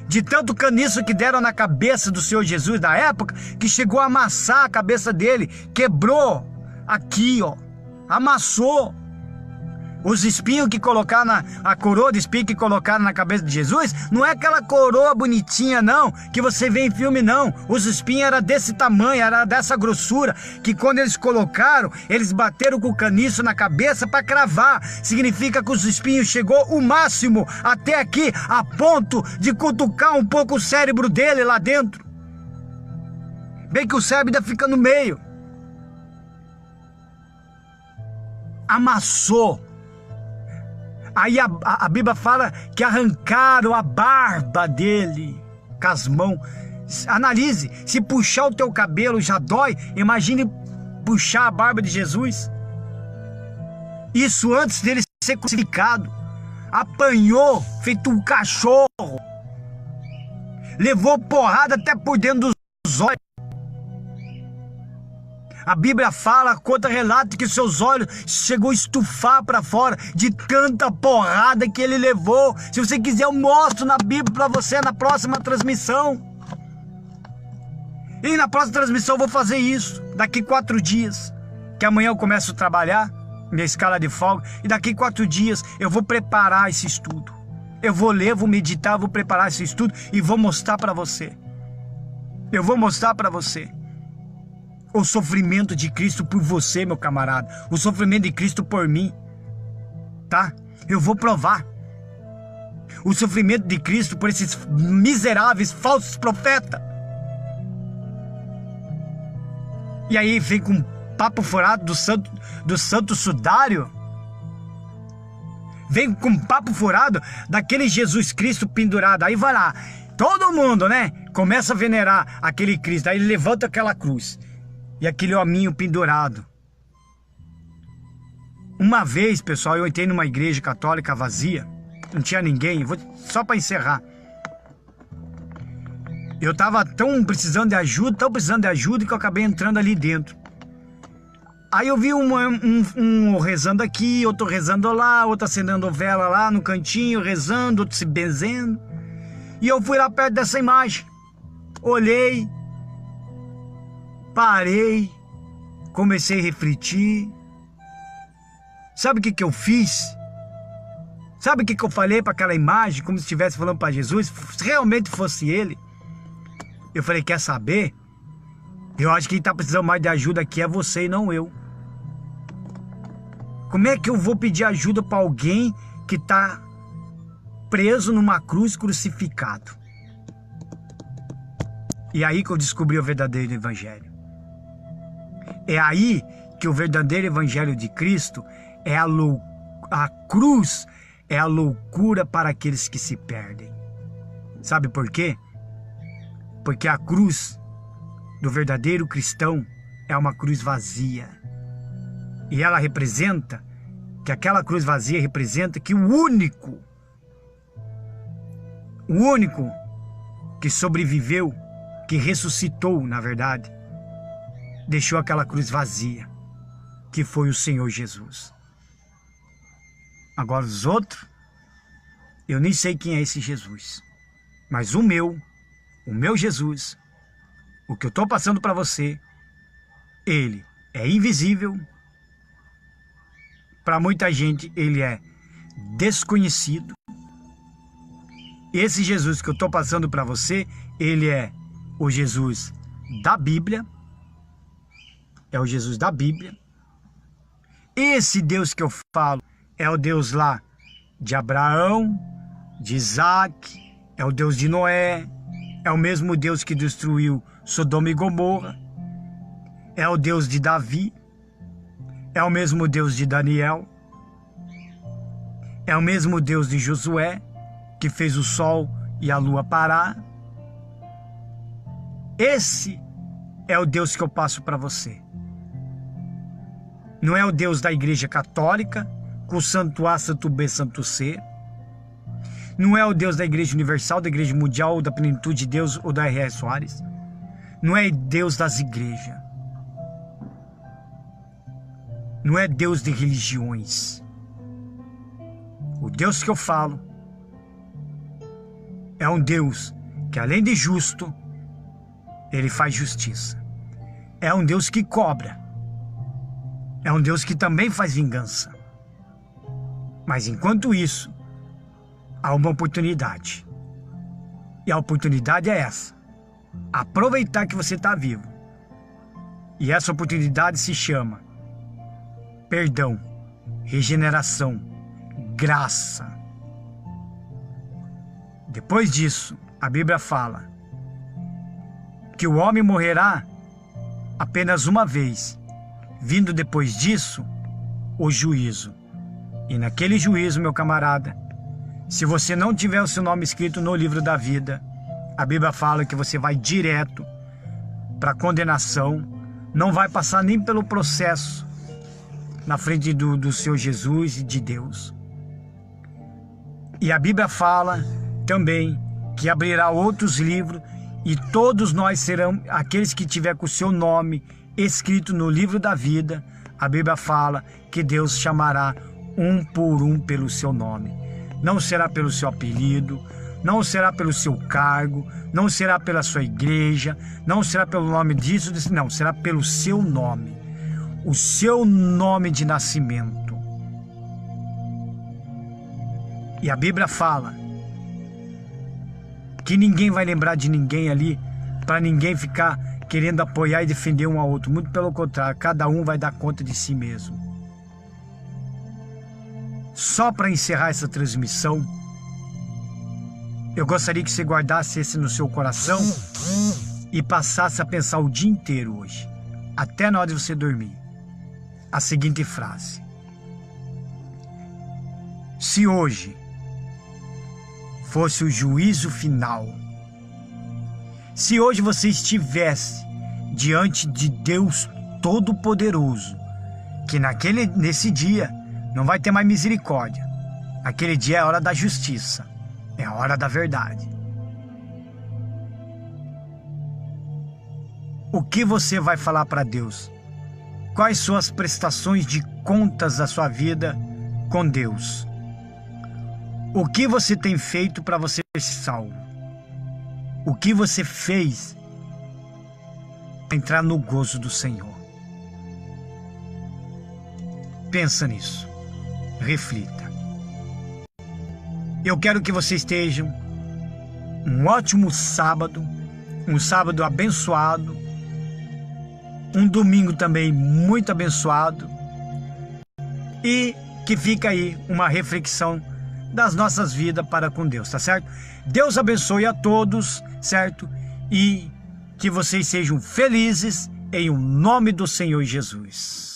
De tanto caniço que deram na cabeça do Senhor Jesus da época, que chegou a amassar a cabeça dele, quebrou aqui, ó, amassou. Os espinhos que colocaram a coroa de espinho que colocaram na cabeça de Jesus, não é aquela coroa bonitinha não, que você vê em filme não. Os espinhos eram desse tamanho, era dessa grossura, que quando eles colocaram, eles bateram com o caniço na cabeça para cravar. Significa que os espinhos chegou o máximo até aqui, a ponto de cutucar um pouco o cérebro dele lá dentro. Bem que o cérebro ainda fica no meio. Amassou. Aí a Bíblia fala que arrancaram a barba dele com as mãos. Analise, se puxar o teu cabelo já dói, imagine puxar a barba de Jesus. Isso antes dele ser crucificado. Apanhou, feito um cachorro. Levou porrada até por dentro dos olhos. A Bíblia fala, conta relato que seus olhos chegou a estufar para fora de tanta porrada que ele levou. Se você quiser, eu mostro na Bíblia para você na próxima transmissão. E na próxima transmissão eu vou fazer isso. Daqui 4 dias, que amanhã eu começo a trabalhar, minha escala de folga. E daqui 4 dias eu vou preparar esse estudo. Eu vou ler, vou meditar, vou preparar esse estudo e vou mostrar para você. Eu vou mostrar para você o sofrimento de Cristo por você, meu camarada. O sofrimento de Cristo por mim. Tá? Eu vou provar. O sofrimento de Cristo por esses miseráveis falsos profetas. E aí vem com papo furado do santo sudário. Vem com papo furado daquele Jesus Cristo pendurado. Aí vai lá. Todo mundo, né? Começa a venerar aquele Cristo. Aí ele levanta aquela cruz. E aquele hominho pendurado. Uma vez, pessoal, eu entrei numa igreja católica vazia. Não tinha ninguém. Só para encerrar. Eu estava tão precisando de ajuda, que eu acabei entrando ali dentro. Aí eu vi um rezando aqui, outro rezando lá, outro acendendo vela lá no cantinho, rezando, outro se benzendo. E eu fui lá perto dessa imagem. Olhei. Parei, comecei a refletir. Sabe o que eu fiz? Sabe o que eu falei para aquela imagem, como se estivesse falando para Jesus? Se realmente fosse ele. Eu falei, quer saber? Eu acho que quem está precisando mais de ajuda aqui é você e não eu. Como é que eu vou pedir ajuda para alguém que está preso numa cruz, crucificado? E aí que eu descobri o verdadeiro evangelho. É aí que o verdadeiro evangelho de Cristo é a cruz, é a loucura para aqueles que se perdem. Sabe por quê? Porque a cruz do verdadeiro cristão é uma cruz vazia. E ela representa, que aquela cruz vazia representa que o único que sobreviveu, que ressuscitou, na verdade, deixou aquela cruz vazia, que foi o Senhor Jesus. Agora os outros, eu nem sei quem é esse Jesus, mas o meu Jesus, o que eu estou passando para você, ele é invisível, para muita gente ele é desconhecido. Esse Jesus que eu estou passando para você, ele é o Jesus da Bíblia. É o Jesus da Bíblia. Esse Deus que eu falo é o Deus lá de Abraão, de Isaac, é o Deus de Noé, é o mesmo Deus que destruiu Sodoma e Gomorra, é o Deus de Davi, é o mesmo Deus de Daniel, é o mesmo Deus de Josué, que fez o sol e a lua parar. Esse é o Deus que eu passo para você. Não é o Deus da Igreja Católica, com o Santo A, Santo B, Santo C. Não é o Deus da Igreja Universal, da Igreja Mundial, da Plenitude de Deus ou da R.R. Soares. Não é Deus das igrejas. Não é Deus de religiões. O Deus que eu falo é um Deus que, além de justo, ele faz justiça. É um Deus que cobra. É um Deus que também faz vingança. Mas enquanto isso, há uma oportunidade. E a oportunidade é essa. Aproveitar que você está vivo. E essa oportunidade se chama perdão, regeneração, graça. Depois disso, a Bíblia fala que o homem morrerá apenas uma vez, vindo depois disso o juízo. E naquele juízo, meu camarada, se você não tiver o seu nome escrito no livro da vida, a Bíblia fala que você vai direto para a condenação, não vai passar nem pelo processo na frente do Senhor Jesus e de Deus. E a Bíblia fala também que abrirá outros livros e todos nós serão aqueles que tiver com o seu nome escrito no livro da vida. A Bíblia fala que Deus chamará um por um pelo seu nome. Não será pelo seu apelido, não será pelo seu cargo, não será pela sua igreja, não será pelo nome disso, não, será pelo seu nome. O seu nome de nascimento. E a Bíblia fala que ninguém vai lembrar de ninguém ali, para ninguém ficar querendo apoiar e defender um ao outro. Muito pelo contrário, cada um vai dar conta de si mesmo. Só para encerrar essa transmissão, eu gostaria que você guardasse esse no seu coração e passasse a pensar o dia inteiro hoje, até na hora de você dormir, a seguinte frase: se hoje fosse o juízo final, se hoje você estivesse diante de Deus Todo-Poderoso, que nesse dia não vai ter mais misericórdia, aquele dia é a hora da justiça, é a hora da verdade. O que você vai falar para Deus? Quais são as prestações de contas da sua vida com Deus? O que você tem feito para você ser salvo? O que você fez para entrar no gozo do Senhor? Pensa nisso. Reflita. Eu quero que vocês estejam um ótimo sábado, um sábado abençoado, um domingo também muito abençoado, e que fica aí uma reflexão das nossas vidas para com Deus, tá certo? Deus abençoe a todos, certo? E que vocês sejam felizes em o nome do Senhor Jesus.